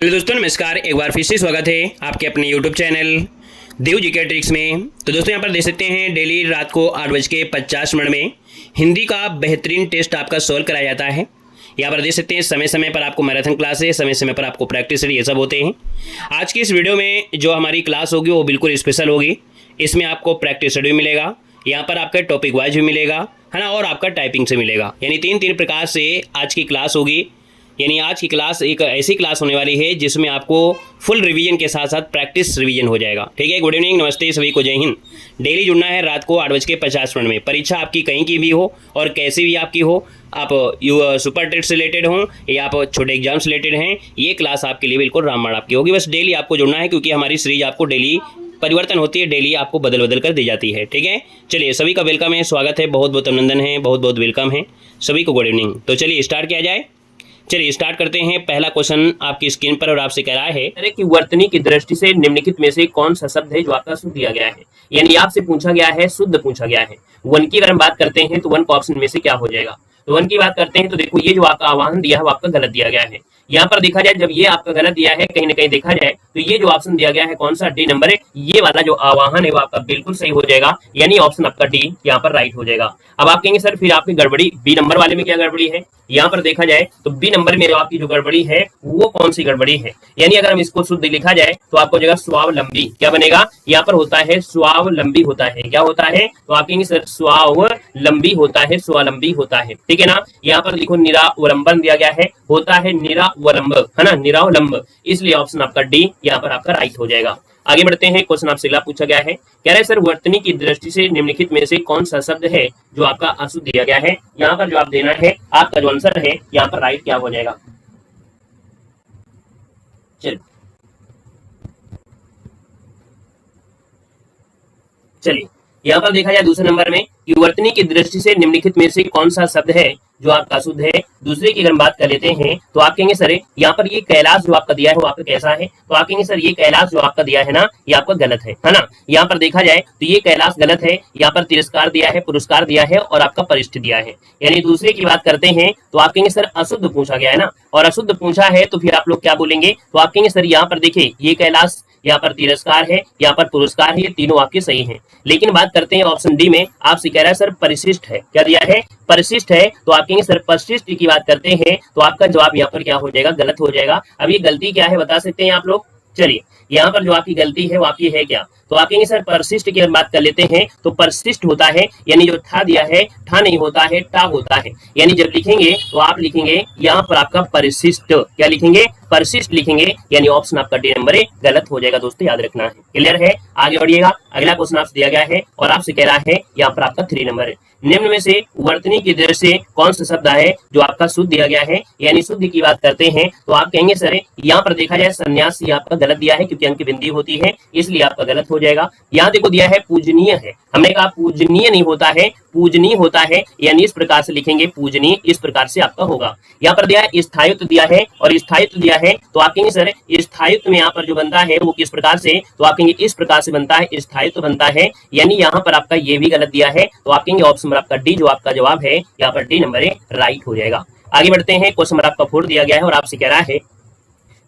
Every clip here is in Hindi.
हेलो दोस्तों, नमस्कार। एक बार फिर से स्वागत है आपके अपने यूट्यूब चैनल देव जी के ट्रिक्स में। तो दोस्तों यहाँ पर देख सकते हैं डेली रात को 8:50 में हिंदी का बेहतरीन टेस्ट आपका सॉल्व कराया जाता है। यहाँ पर देख सकते हैं समय समय पर आपको मैराथन क्लास है, समय समय पर आपको प्रैक्टिस ये सब होते हैं। आज की इस वीडियो में जो हमारी क्लास होगी वो बिल्कुल स्पेशल होगी। इसमें आपको प्रैक्टिस शेड्यूल मिलेगा, यहाँ पर आपका टॉपिक वाइज भी मिलेगा, है ना, और आपका टाइपिंग से मिलेगा। यानी तीन प्रकार से आज की क्लास होगी। यानी आज की क्लास एक ऐसी क्लास होने वाली है जिसमें आपको फुल रिवीजन के साथ साथ प्रैक्टिस रिवीजन हो जाएगा। ठीक है, गुड इवनिंग, नमस्ते सभी को, जय हिंद। डेली जुड़ना है रात को 8:50 में। परीक्षा आपकी कहीं की भी हो और कैसी भी आपकी हो, आप सुपर टेट से रिलेटेड हों या आप छोटे एग्जाम से रिलेटेड हैं, ये क्लास आपके लिए बिल्कुल रामबाण आपकी होगी। बस डेली आपको जुड़ना है, क्योंकि हमारी सीरीज आपको डेली परिवर्तन होती है, डेली आपको बदल बदल कर दी जाती है। ठीक है, चलिए सभी का वेलकम है, स्वागत है, बहुत बहुत अभिनंदन है, बहुत बहुत वेलकम है सभी को, गुड इवनिंग। तो चलिए स्टार्ट किया जाए। चलिए स्टार्ट करते हैं। पहला क्वेश्चन आपकी स्क्रीन पर और आपसे कह रहा है कि वर्तनी की दृष्टि से निम्नलिखित में से कौन सा शब्द है जो आपका शुद्ध दिया गया है। यानी आपसे पूछा गया है, शुद्ध पूछा गया है। वन की अगर हम बात करते हैं तो वन का ऑप्शन में से क्या हो जाएगा। तो वन की बात करते हैं तो देखो, ये जो आपका आवाहन दिया है वो आपका गलत दिया गया है। यहाँ पर देखा जाए, जब ये आपका गलत दिया है, कहीं ना कहीं देखा जाए तो ये जो ऑप्शन दिया गया है कौन सा, डी नंबर है, ये वाला जो आवाहन है वो आपका बिल्कुल सही हो जाएगा। यानी ऑप्शन आपका डी यहाँ पर राइट हो जाएगा। अब आप कहेंगे सर फिर आपकी गड़बड़ी बी नंबर वाले में क्या गड़बड़ी है। यहाँ पर देखा जाए तो बी नंबर में आपकी जो गड़बड़ी है वो कौन सी गड़बड़ी है। यानी अगर हम इसको शुद्ध लिखा जाए तो आपको जगह स्वावलंबी क्या बनेगा, यहाँ पर होता है स्वावलंबी होता है। क्या होता है, तो आप कहेंगे सर स्वावलंबी होता है, स्वावलंबी होता है। ठीक है ना, यहाँ पर देखो निरावलंबन दिया गया है, होता है निरावलंब, है ना, निरावलंब। इसलिए ऑप्शन आपका डी यहाँ पर आपका राइट हो जाएगा। आगे बढ़ते हैं। क्वेश्चन आपसे अगला पूछा गया है, कह रहे हैं सर वर्तनी की दृष्टि से निम्नलिखित में से कौन सा शब्द है जो आपका अशुद्ध दिया गया है। यहाँ पर जो आप देना है, आपका जो आंसर है यहाँ पर राइट क्या हो जाएगा। चलिए यहाँ पर देखा जाए दूसरे नंबर में कि वर्तनी की दृष्टि से निम्नलिखित में से कौन सा शब्द है जो आपका अशुद्ध है। दूसरे की अगर हम बात कर लेते हैं तो आप कहेंगे सर यहाँ पर ये कैलाश जो आपका दिया है वो आपका कैसा है। तो आप कहेंगे सर ये कैलाश जो आपका दिया है ना, ये आपका गलत है ना। यहाँ पर देखा जाए तो ये कैलाश गलत है। यहाँ पर तिरस्कार दिया है, पुरस्कार दिया है और आपका परिष्ठ दिया है। यानी दूसरे की बात करते हैं तो आप कहेंगे सर अशुद्ध पूछा गया है ना, और अशुद्ध पूछा है तो फिर आप लोग क्या बोलेंगे, तो आप कहेंगे सर यहाँ पर देखिए ये कैलाश, यहाँ पर तिरस्कार है, यहाँ पर पुरस्कार है, ये तीनों आपके सही हैं। लेकिन बात करते हैं ऑप्शन डी में, आपसे कह रहा है सर परिशिष्ट है। क्या दिया है, परिशिष्ट है। तो आप कहेंगे सर परिशिष्ट की बात करते हैं तो आपका जवाब यहाँ पर क्या हो जाएगा, गलत हो जाएगा। अब ये गलती क्या है बता सकते हैं आप लोग। चलिए यहाँ पर जो आपकी गलती है वो आपकी है क्या, तो आप कहेंगे सर परिशिष्ट की बात कर लेते हैं तो परिशिष्ट होता है, यानी जो था दिया है ठा नहीं होता है, टा होता है। यानी जब लिखेंगे तो आप लिखेंगे यहाँ पर आपका परिशिष्ट, क्या लिखेंगे, परिशिष्ट लिखेंगे। यानी ऑप्शन आपका डी नंबर है गलत हो जाएगा। दोस्तों याद रखना है, क्लियर है। आगे बढ़िएगा। अगला क्वेश्चन आपसे दिया गया है और आपसे कह रहा है यहाँ पर आपका 3 नंबर है, निम्न में से वर्तनी की दृष्टि से कौन सा शब्द है जो आपका शुद्ध दिया गया है। यानी शुद्ध की बात करते हैं तो आप कहेंगे सर यहाँ पर देखा जाए सन्यासी आपका गलत दिया है, क्योंकि अंक बिंदी होती है, इसलिए आपका गलत हो जाएगा। यहाँ देखो दिया है पूजनीय है, हमने कहा पूजनीय नहीं होता है, पूजनीय होता है। यानी इस प्रकार से लिखेंगे पूजनीय, इस प्रकार से आपका होगा। यहाँ पर दिया है स्थायित्व दिया है और स्थायित्व दिया है, तो आप कहेंगे सर स्थायित्व में यहाँ पर जो बनता है वो किस प्रकार से, तो आप कहेंगे इस प्रकार से बनता है, स्थायित्व बनता है। यानी यहाँ पर आपका ये भी गलत दिया है, तो आप कहेंगे ऑप्शन नंबर आपका डी जो आपका जवाब है यहाँ पर डी नंबर राइट हो जाएगा। आगे बढ़ते हैं। क्वेश्चन नंबर आपका 4 दिया गया है और आपसे कह रहा है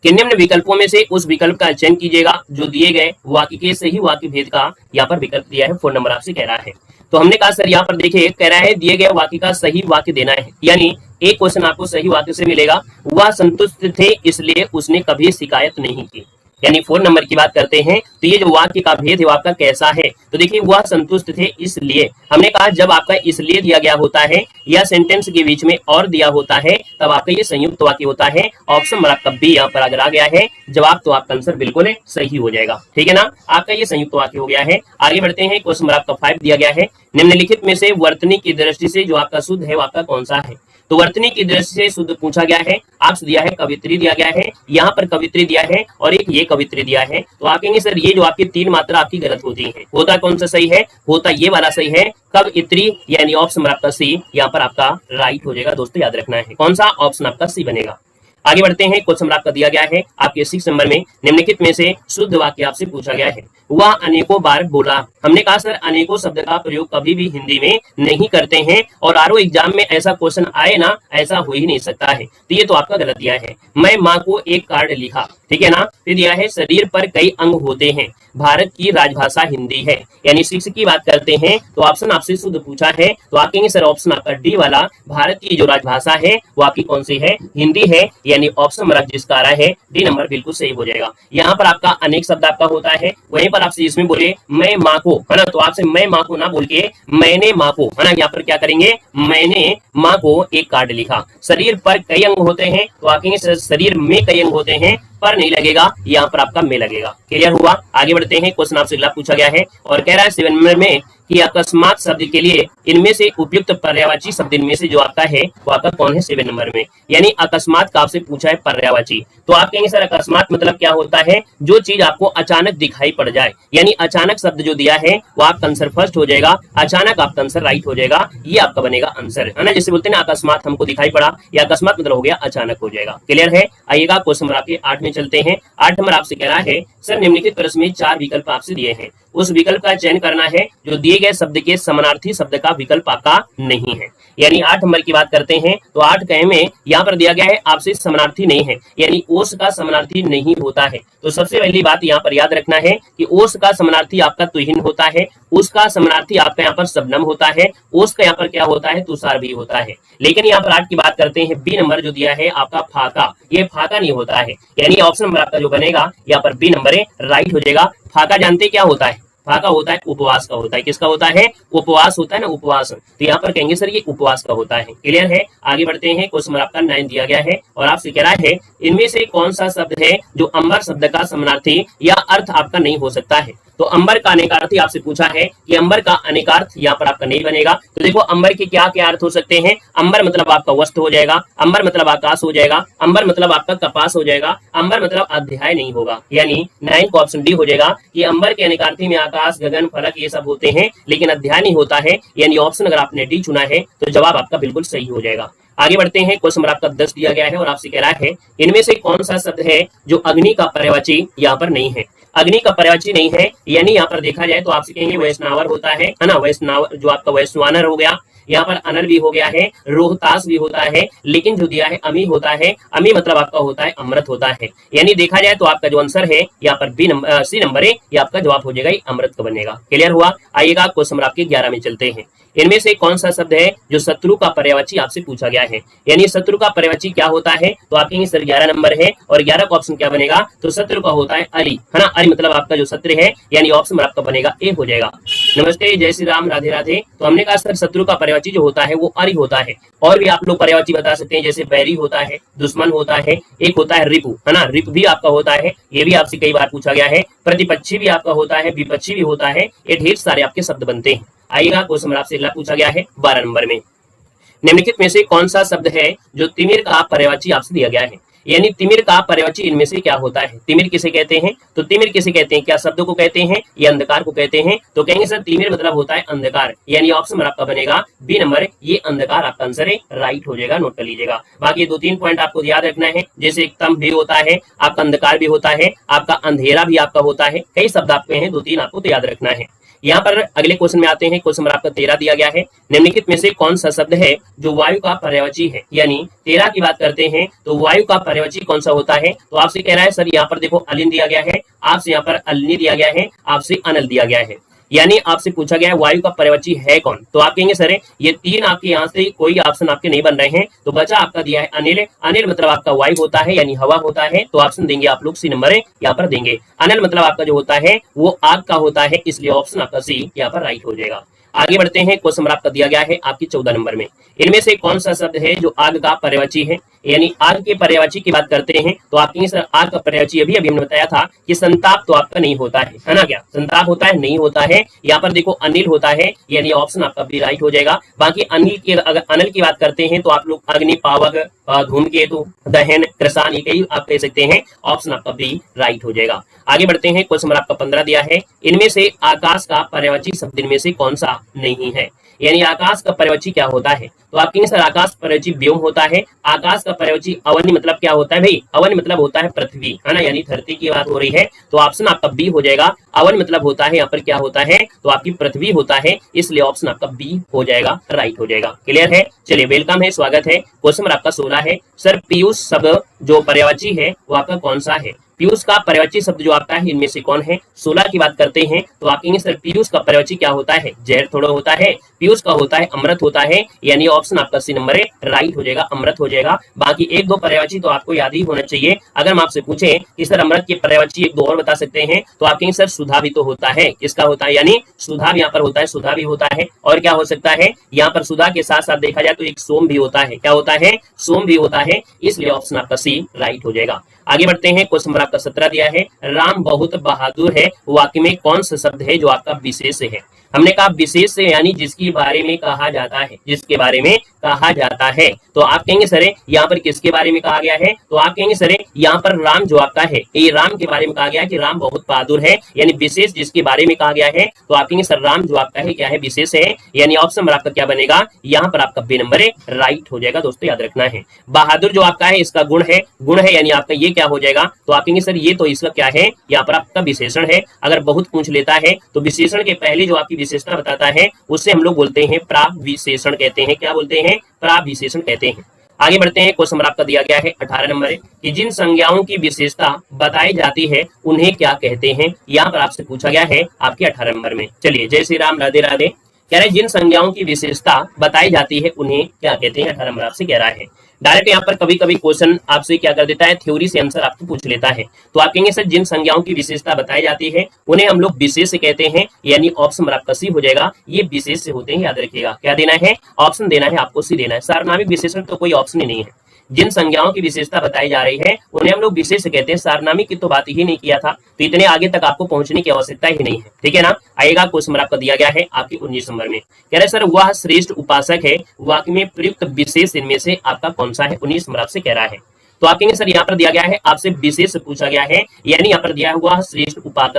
कि निम्न विकल्पों में से उस विकल्प का चयन कीजिएगा जो दिए गए वाक्य के सही वाक्य भेद का यहाँ पर विकल्प दिया है। 4 नंबर आपसे कह रहा है। तो हमने कहा सर यहाँ पर देखिए कह रहा है दिए गए वाक्य का सही वाक्य देना है। यानी एक क्वेश्चन आपको सही वाक्य से मिलेगा, वह संतुष्ट थे इसलिए उसने कभी शिकायत नहीं की। यानी 4 नंबर की बात करते हैं तो ये जो वाक्य का भेद है वो आपका कैसा है, तो देखिए वह संतुष्ट थे इसलिए। हमने कहा जब आपका इसलिए दिया गया होता है या सेंटेंस के बीच में और दिया होता है तब आपका ये संयुक्त वाक्य होता है। ऑप्शन नंबर आपका बी यहाँ पर अगर आ गया है जवाब तो आपका आंसर बिल्कुल सही हो जाएगा। ठीक है ना, आपका ये संयुक्त वाक्य हो गया है। आगे बढ़ते हैं। क्वेश्चन नंबर आपका 5 दिया गया है, निम्नलिखित में से वर्तनी की दृष्टि से जो आपका शुद्ध है वो आपका कौन सा है। तो वर्तनी की दृष्टि से शुद्ध पूछा गया है, आपसे दिया है कवित्री दिया गया है, यहाँ पर कवित्री दिया है और एक ये कवित्री दिया है। तो आप कहेंगे सर ये जो आपकी 3 मात्रा आपकी गलत होती है, होता कौन सा सही है, होता ये वाला सही है कवित्री। यानी ऑप्शन आपका सी यहाँ पर आपका राइट हो जाएगा। दोस्तों याद रखना है कौन सा, ऑप्शन आपका सी बनेगा। आगे बढ़ते हैं, क्वेश्चन नंबर आपका दिया गया है आपके 6 नंबर में, निम्नलिखित में से शुद्ध वाक्य आपसे पूछा गया है। वह अनेकों बार बोला। हमने कहा सर अनेकों शब्द का प्रयोग कभी भी हिंदी में नहीं करते हैं और आरओ एग्जाम में ऐसा क्वेश्चन आए ना, ऐसा हो ही नहीं सकता है, तो ये तो आपका गलत दिया है। मैं माँ को एक कार्ड लिखा, ठीक है ना। फिर दिया है शरीर पर कई अंग होते हैं, भारत की राजभाषा हिंदी है। यानी 6 की बात करते हैं तो ऑप्शन आपसे शुद्ध पूछा है, तो आप कहेंगे सर ऑप्शन आपका डी वाला, भारत की जो राजभाषा है वो आपकी कौन सी है, हिंदी है। यानी ऑप्शन नंबर जिसका आ रहा है डी नंबर बिल्कुल सही हो जाएगा। यहाँ पर आपका अनेक शब्द आपका होता है, वहीं पर आपसे इसमें बोले मैं माँ को, है ना, तो आपसे मैं माँ को ना बोल के मैंने माँ को, है ना, यहाँ पर क्या करेंगे, मैंने माँ को एक कार्ड लिखा। शरीर पर कई अंग होते हैं, तो आप कहेंगे शरीर में कई अंग होते हैं, पर नहीं लगेगा, यहाँ पर आपका में लगेगा। क्लियर हुआ। आगे बढ़ते हैं, क्वेश्चन आपसे अगला पूछा गया है और कह रहा है 7 नंबर में कि अकस्मात शब्द के लिए इनमें से उपयुक्त पर्यायवाची शब्द इनमें से जो आपका है वो आपका कौन है 7 नंबर में। यानी अकस्मात का आपसे पूछा है पर्यायवाची, तो आप कहेंगे सर अकस्मात मतलब क्या होता है, जो चीज आपको अचानक दिखाई पड़ जाए। यानी अचानक शब्द जो दिया है वो आपका आंसर फर्स्ट हो जाएगा, अचानक आपका आंसर राइट हो जाएगा, ये आपका बनेगा आंसर, है ना। जैसे बोलते हैं ना अकस्मात हमको दिखाई पड़ा, या अकस्मात मतलब हो गया अचानक हो जाएगा। क्लियर है। आइएगा क्वेश्चन नंबर आपके 8 में चलते हैं। 8 नंबर आपसे कह रहा है सर निम्नलिखित प्रश्न में 4 विकल्प आपसे दिए हैं, उस विकल्प का चयन करना है जो दिए गए शब्द के समानार्थी शब्द का विकल्प आपका नहीं है। यानी 8 नंबर की बात करते हैं तो 8 कहे में यहाँ पर दिया गया है आपसे समानार्थी नहीं है, यानी ओस का समानार्थी नहीं होता है। तो सबसे पहली बात यहाँ पर याद रखना है कि ओस का समानार्थी आपका तुहिन होता है, उसका समानार्थी आपका यहाँ पर शबनम होता है, ओस का यहाँ पर क्या होता है, तुषार भी होता है। लेकिन यहाँ पर 8 की बात करते हैं, बी नंबर जो दिया है आपका फाका, ये फाका नहीं होता है। यानी ऑप्शन नंबर आपका जो बनेगा यहाँ पर बी नंबर राइट हो जाएगा। फाका जानते क्या होता है, फाका होता है उपवास का होता है। किसका होता है, उपवास होता है ना, उपवास। तो यहाँ पर कहेंगे सर ये उपवास का होता है। क्लियर है। आगे बढ़ते हैं, क्वेश्चन नंबर आपका 9 दिया गया है और आपसे कह रहा है इनमें से कौन सा शब्द है जो अंबर शब्द का समानार्थी या अर्थ आपका नहीं हो सकता है। तो अंबर का अनेकार्थी आपसे पूछा है कि अंबर का अनेकार्थ यहाँ पर आपका नहीं बनेगा। तो देखो अंबर के क्या क्या अर्थ हो सकते हैं, अंबर मतलब आपका वस्त्र हो जाएगा, अंबर मतलब आकाश हो जाएगा, अंबर मतलब आपका कपास हो जाएगा, अंबर मतलब अध्याय नहीं होगा। यानी 9 का ऑप्शन डी हो जाएगा कि अंबर के अनेकार्थी में आकाश, गगन, फलक ये सब होते हैं, लेकिन अध्याय नहीं होता है। यानी ऑप्शन अगर आपने डी चुना है तो जवाब आपका बिल्कुल सही हो जाएगा। आगे बढ़ते हैं, क्वेश्चन नंबर आपका 10 दिया गया है और आपसे कह रहा है इनमें से कौन सा शब्द है जो अग्नि का पर्यायवाची यहाँ पर नहीं है। अग्नि का पर्यायवाची नहीं है, यानी यहाँ पर देखा जाए तो आपसे कहेंगे वैष्णवर होता है ना, वैष्णवर जो आपका वैश्वानर हो गया, यहाँ पर अनल भी हो गया है, रोहतास भी होता है, लेकिन जो दिया है अमी होता है। अमी मतलब आपका होता है अमृत होता है। यानी देखा जाए तो आपका जो आंसर है यहाँ पर बी नंबर सी नंबर है, ये आपका जवाब हो जाएगा, ये अमृत का बनेगा। क्लियर हुआ। आइएगा क्वेश्चन नंबर आपके 11 में चलते हैं। इनमें से कौन सा शब्द है जो शत्रु का पर्यायवाची आपसे पूछा गया है। यानी शत्रु का पर्यायवाची क्या होता है, तो आप कहेंगे सर 11 नंबर है और 11 का ऑप्शन क्या बनेगा, तो शत्रु का होता है अरि, है ना। अरि मतलब आपका जो शत्रु है, यानी ऑप्शन आपका बनेगा ए हो जाएगा। नमस्ते, जय श्री राम, राधे राधे। तो हमने कहा सर शत्रु का पर्यायवाची जो होता है वो अरि होता है। और भी आप लोग पर्यायवाची बता सकते हैं, जैसे बैरी होता है, दुश्मन होता है, एक होता है रिपु, है ना, रिपु भी आपका होता है, ये भी आपसे कई बार पूछा गया है। प्रतिपक्षी भी आपका होता है, विपक्षी भी होता है, ये ढेर सारे आपके शब्द बनते हैं। आइएगा क्वेश्चन नंबर आपसे अगला पूछा गया है 12 नंबर में, निम्नलिखित में से कौन सा शब्द है जो तिमिर का पर्यायवाची आपसे दिया गया है। यानी तिमिर का पर्यायवाची इनमें से क्या होता है। तिमिर किसे कहते हैं, तो तिमिर किसे कहते हैं, क्या शब्द को कहते हैं या अंधकार को कहते हैं। तो कहेंगे सर तिमिर मतलब होता है अंधकार, यानी ऑप्शन आपका बनेगा बी नंबर, ये अंधकार आपका आंसर है, राइट हो जाएगा, नोट कर लीजिएगा। बाकी 2-3 पॉइंट आपको याद रखना है, जैसे तम भी होता है, आपका अंधकार भी होता है, आपका अंधेरा भी आपका होता है, कई शब्द आपके हैं, 2-3 आपको तो याद रखना है। यहाँ पर अगले क्वेश्चन में आते हैं, क्वेश्चन नंबर आपका 13 दिया गया है। निम्नलिखित में से कौन सा शब्द है जो वायु का पर्यायवाची है। यानी 13 की बात करते हैं तो वायु का पर्यायवाची कौन सा होता है, तो आपसे कह रहा है सर यहाँ पर देखो अलिन दिया गया है, आपसे यहाँ पर अलिनी दिया गया है, आपसे अनल दिया गया है। यानी आपसे पूछा गया है वायु का पर्यायवाची है कौन, तो आप कहेंगे सर ये 3 आपके यहाँ से कोई ऑप्शन आपके नहीं बन रहे हैं, तो बचा आपका दिया है अनिल। अनिल मतलब आपका वायु होता है, यानी हवा होता है, तो ऑप्शन देंगे आप लोग सी नंबर यहाँ पर देंगे। अनिल मतलब आपका जो होता है वो आग का होता है, इसलिए ऑप्शन आपका सी यहाँ पर राइट हो जाएगा। आगे बढ़ते हैं, क्वेश्चन नंबर आपका दिया गया है आपकी 14 नंबर में, इनमें से कौन सा शब्द है जो आग का पर्यायवाची है। यानी आग के पर्यायवाची की बात करते हैं तो आप कहेंगे सर आग का पर्यायवाची अभी हमने बताया था कि संताप तो आपका नहीं होता है ना, क्या संताप होता है, नहीं होता है। यहाँ पर देखो अनिल होता है, यानी ऑप्शन आपका भी राइट हो जाएगा। बाकी अनिल की अगर अनिल की बात करते हैं तो आप लोग अग्नि, पावक, धूमकेतु, दहन, कृषान, ये कई आप कह सकते हैं, ऑप्शन आपका भी राइट हो जाएगा। आगे बढ़ते हैं, क्वेश्चन नंबर आपका 15 दिया है, इनमें से आकाश का पर्यायवाची शब्द इनमें से कौन सा नहीं है। यानी आकाश का पर्यवची क्या होता है? तो आप कहेंगे सर आकाश पर्यवची व्योम होता है। आकाश का पर्यवची अवनी मतलब क्या होता है भाई? अवनी मतलब होता है पृथ्वी, है ना, यानी धरती की बात हो रही है। तो ऑप्शन आपका बी हो जाएगा। अवन मतलब होता है यहाँ पर क्या होता है? तो आपकी पृथ्वी होता है, इसलिए ऑप्शन आपका बी हो जाएगा, राइट हो जाएगा। क्लियर है? चलिए वेलकम है, स्वागत है। क्वेश्चन नंबर आपका 16 है। सर पीयूष शब्द जो पर्यवची है वो आपका कौन सा है? पीयूष का पर्यवची शब्द जो आपका है इनमें से कौन है? 16 की बात करते हैं तो आप कहेंगे सर पीयूष का पर्यवची क्या होता है? जहर थोड़ा होता है। पीयूष का होता है अमृत होता है, यानी ऑप्शन आपका सी नंबर है, राइट हो जाएगा, अमृत हो जाएगा। बाकी एक दो पर्यवची तो आपको याद ही होना चाहिए। अगर हम आपसे पूछे कि सर अमृत के पर्यवची एक दो और बता सकते हैं तो आप कहेंगे सर सुधा भी तो होता है। किसका होता है? यानी सुधा भी यहाँ पर होता है, सुधा भी होता है। और क्या हो सकता है? यहाँ पर सुधा के साथ साथ देखा जाए तो एक सोम भी होता है। क्या होता है? सोम भी होता है, इसलिए ऑप्शन आपका सी राइट हो जाएगा। आगे बढ़ते हैं। क्वेश्चन नंबर आपका 17 दिया है। राम बहुत बहादुर है, वाक्य में कौन सा शब्द है जो आपका विशेष है? हमने कहा विशेष से यानी जिसके बारे में कहा जाता है, जिसके बारे में कहा जाता है। तो आप कहेंगे सर यहाँ पर किसके बारे में कहा गया है? तो आप कहेंगे सर यहाँ पर राम जो आपका है, ये राम के बारे में कहा गया है कि राम बहुत बहादुर है, यानी विशेष जिसके बारे में कहा गया है। तो आप कहेंगे सर राम जो आपका है क्या है? विशेष है, यानी ऑप्शन नंबर आपका क्या बनेगा? यहाँ पर आपका बी नंबर है, राइट हो जाएगा। दोस्तों याद रखना है, बहादुर जो आपका है इसका गुण है, गुण है यानी आपका ये क्या हो जाएगा? तो आप कहेंगे सर ये तो इसका क्या है? यहाँ पर आपका विशेषण है। अगर बहुत पूछ लेता है तो विशेषण के पहले जो आपकी विशेषता बताता है उसे हम लोग बोलते हैं प्राविशेषण कहते हैं। क्या बोलते हैं? प्राविशेषण कहते हैं। आगे बढ़ते हैं। क्वेश्चन नंबर आपका दिया गया है 18 नंबर है कि जिन संज्ञाओं की विशेषता बताई जाती है उन्हें क्या कहते हैं? यहाँ पर आपसे पूछा गया है आपके 18 नंबर में। चलिए जय श्री राम, राधे राधे। कह रहे जिन संज्ञाओं की विशेषता बताई जाती है उन्हें क्या कहते हैं? 18 नंबर आपसे कह रहा है। डायरेक्ट यहाँ पर कभी कभी क्वेश्चन आपसे क्या कर देता है? थ्योरी से आंसर आपको पूछ लेता है। तो आप कहेंगे सर जिन संज्ञाओं की विशेषता बताई जाती है उन्हें हम लोग विशेष कहते हैं, यानी ऑप्शन आपका सी हो जाएगा। ये विशेष से होते हैं, याद रखिएगा। क्या देना है? ऑप्शन देना है आपको, सी देना है। सार्वनामिक विशेषण तो कोई ऑप्शन ही नहीं है। जिन संज्ञाओं की विशेषता बताई जा रही है उन्हें हम लोग विशेष कहते हैं। सार्वनामिक की तो बात ही नहीं किया था, तो इतने आगे तक आपको पहुंचने की आवश्यकता ही नहीं है। ठीक है ना? आएगा क्वेश्चन नंबर आपका दिया गया है आपकी 19 नंबर में। कह रहे सर वह श्रेष्ठ उपासक है, वाक्य में प्रयुक्त विशेष इनमें से आपका कौन सा है? 19 नंबर आपसे कह रहा है। तो आप कहेंगे सर यहाँ पर दिया गया है आपसे विशेष पूछा गया है, यानी यहाँ पर दिया हुआ श्रेष्ठ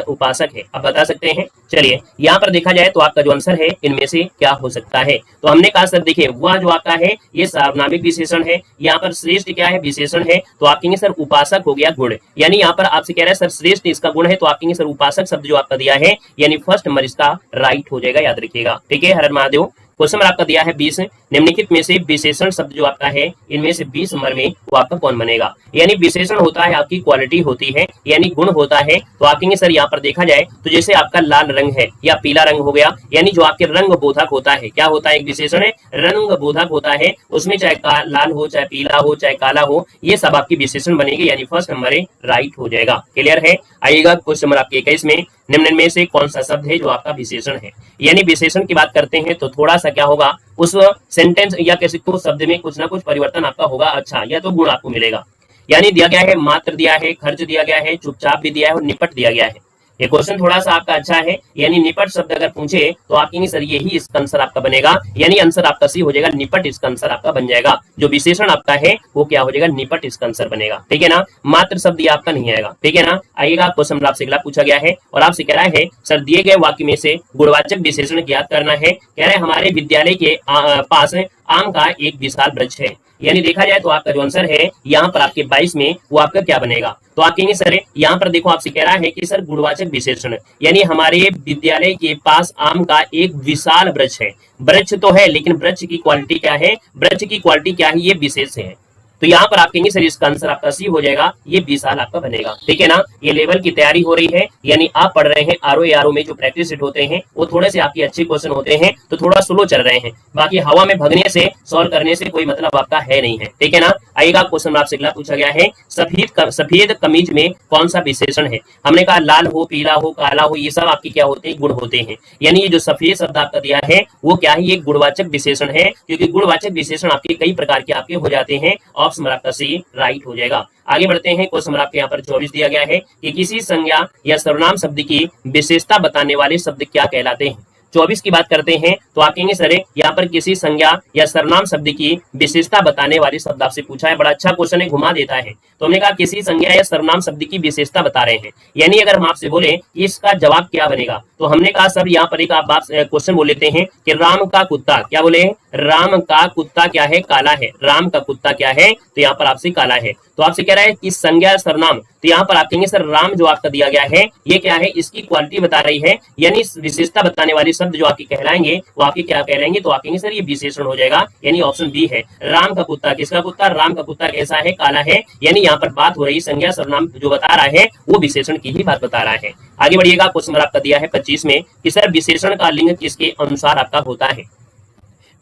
उपासक है। आप बता सकते हैं। चलिए यहाँ पर देखा जाए तो आपका जो आंसर है इनमें से क्या हो सकता है? तो हमने कहा सर देखिए वह जो आपका है ये सार्वनामिक विशेषण है, यहाँ पर श्रेष्ठ क्या है? विशेषण है। तो आप कहेंगे सर उपासक हो गया गुण, यानी यहाँ पर आपसे कह रहा है सर श्रेष्ठ इसका गुण है। तो आप कहेंगे सर उपासक शब्द जो आपका दिया है यानी फर्स्ट नंबर इसका राइट हो जाएगा, याद रखिएगा। ठीक है, हर हर महादेव। क्वेश्चन नंबर आपका दिया है 20। निम्नलिखित में से विशेषण शब्द जो आपका है इनमें से 20 नंबर में वो आपका कौन बनेगा? यानी विशेषण होता है आपकी क्वालिटी होती है, यानी गुण होता है। तो आप कहेंगे सर यहाँ पर देखा जाए तो जैसे आपका लाल रंग है या पीला रंग हो गया, यानी जो आपके रंग बोधक होता है। क्या होता है? एक विशेषण है रंग बोधक होता है, उसमें चाहे लाल हो, चाहे पीला हो, चाहे काला हो, ये सब आपकी विशेषण बनेगी, यानी फर्स्ट नंबर राइट हो जाएगा। क्लियर है? आइएगा क्वेश्चन नंबर आपके 21 में। निम्न में से कौन सा शब्द है जो आपका विशेषण है? यानी विशेषण की बात करते हैं तो थोड़ा सा क्या होगा उस सेंटेंस या कह सकते हो शब्द में कुछ ना कुछ परिवर्तन आपका होगा। अच्छा, या तो गुण आपको मिलेगा। यानी दिया गया है मात्र दिया है, खर्च दिया गया है, चुपचाप भी दिया है और निपट दिया गया है। ये क्वेश्चन थोड़ा सा आपका अच्छा है, यानी निपट शब्द अगर पूछे तो आप कहेंगे सर यही इसका आंसर आपका बनेगा, यानी आंसर आपका सी हो जाएगा। निपट इसका आंसर आपका बन जाएगा। जो विशेषण आपका है वो क्या हो जाएगा? निपट इसका आंसर बनेगा। ठीक है ना? मात्र शब्द ये आपका नहीं आएगा। ठीक है ना? आइएगा क्वेश्चन आपसे अगला पूछा गया है और आपसे कह रहा है सर दिए गए वाक्य में से गुणवाचक विशेषण ज्ञात करना है। कह रहे हमारे विद्यालय के पास आम का एक विशाल वृक्ष है। यानी देखा जाए तो आपका जो आंसर है यहाँ पर आपके 22 में वो आपका क्या बनेगा? तो आप कहेंगे सर यहाँ पर देखो आपसे कह रहा है कि सर गुणवाचक विशेषण, यानी हमारे विद्यालय के पास आम का एक विशाल वृक्ष है। वृक्ष तो है लेकिन वृक्ष की क्वालिटी क्या है? वृक्ष की क्वालिटी क्या है? ये विशेष है। तो यहाँ पर आप कहेंगे सर इसका आंसर आपका सी हो जाएगा, ये 20 साल आपका बनेगा। ठीक है ना? ये लेवल की तैयारी हो रही है, यानी आप पढ़ रहे हैं आरओ में जो प्रैक्टिस सेट होते हैं वो थोड़े से आपके अच्छे क्वेश्चन होते हैं तो थोड़ा स्लो चल रहे हैं। बाकी हवा में भगने से सॉल्व करने से कोई मतलब आपका है नहीं है। ठीक है ना? आइएगा क्वेश्चन आपसे अगला पूछा गया है सफेद कमीज में कौन सा विशेषण है? हमने कहा लाल हो, पीला हो, काला हो, ये सब आपके क्या होते हैं? गुण होते हैं। यानी ये जो सफेद शब्द आपका दिया है वो क्या है? ये गुणवाचक विशेषण है, क्योंकि गुणवाचक विशेषण आपके कई प्रकार के आपके हो जाते हैं। ऑप्शन आपका सी राइट हो जाएगा। आगे बढ़ते हैं। क्वेश्चन आपके यहाँ पर 24 दिया गया है कि किसी संज्ञा या सर्वनाम शब्द की विशेषता बताने वाले शब्द क्या कहलाते हैं? 24 की बात करते हैं तो आप कहेंगे सर यहाँ पर किसी संज्ञा या सर्वनाम शब्द की विशेषता बताने वाली शब्द आपसे पूछा है। बड़ा अच्छा क्वेश्चन है, घुमा देता है। तो हमने कहा किसी संज्ञा या सर्वनाम शब्द की विशेषता बता रहे हैं, यानी अगर हम आपसे बोले इसका जवाब क्या बनेगा, तो हमने कहा सर यहाँ पर एक आप क्वेश्चन बोल लेते हैं कि राम का कुत्ता, क्या बोले, राम का कुत्ता क्या है, काला है। राम का कुत्ता क्या है, तो यहाँ पर आपसे काला है। तो आपसे कह रहा है कि संज्ञा सर्वनाम, तो यहाँ पर आप कहेंगे सर राम जो आपका दिया गया है ये क्या है, इसकी क्वालिटी बता रही है, यानी विशेषता बताने वाले शब्द जो आपके कहलाएंगे वो आपके क्या कहलाएंगे, तो आप कहेंगे सर ये विशेषण हो जाएगा, यानी ऑप्शन बी है। राम का कुत्ता, किसका कुत्ता, राम का कुत्ता कैसा है, काला है, यानी यहाँ पर बात हो रही संज्ञा सर्वनाम जो बता रहा है वो विशेषण की ही बात बता रहा है। आगे बढ़िएगा, क्वेश्चन नंबर आपका दिया है 25 में कि सर विशेषण का लिंग किसके अनुसार आपका होता है।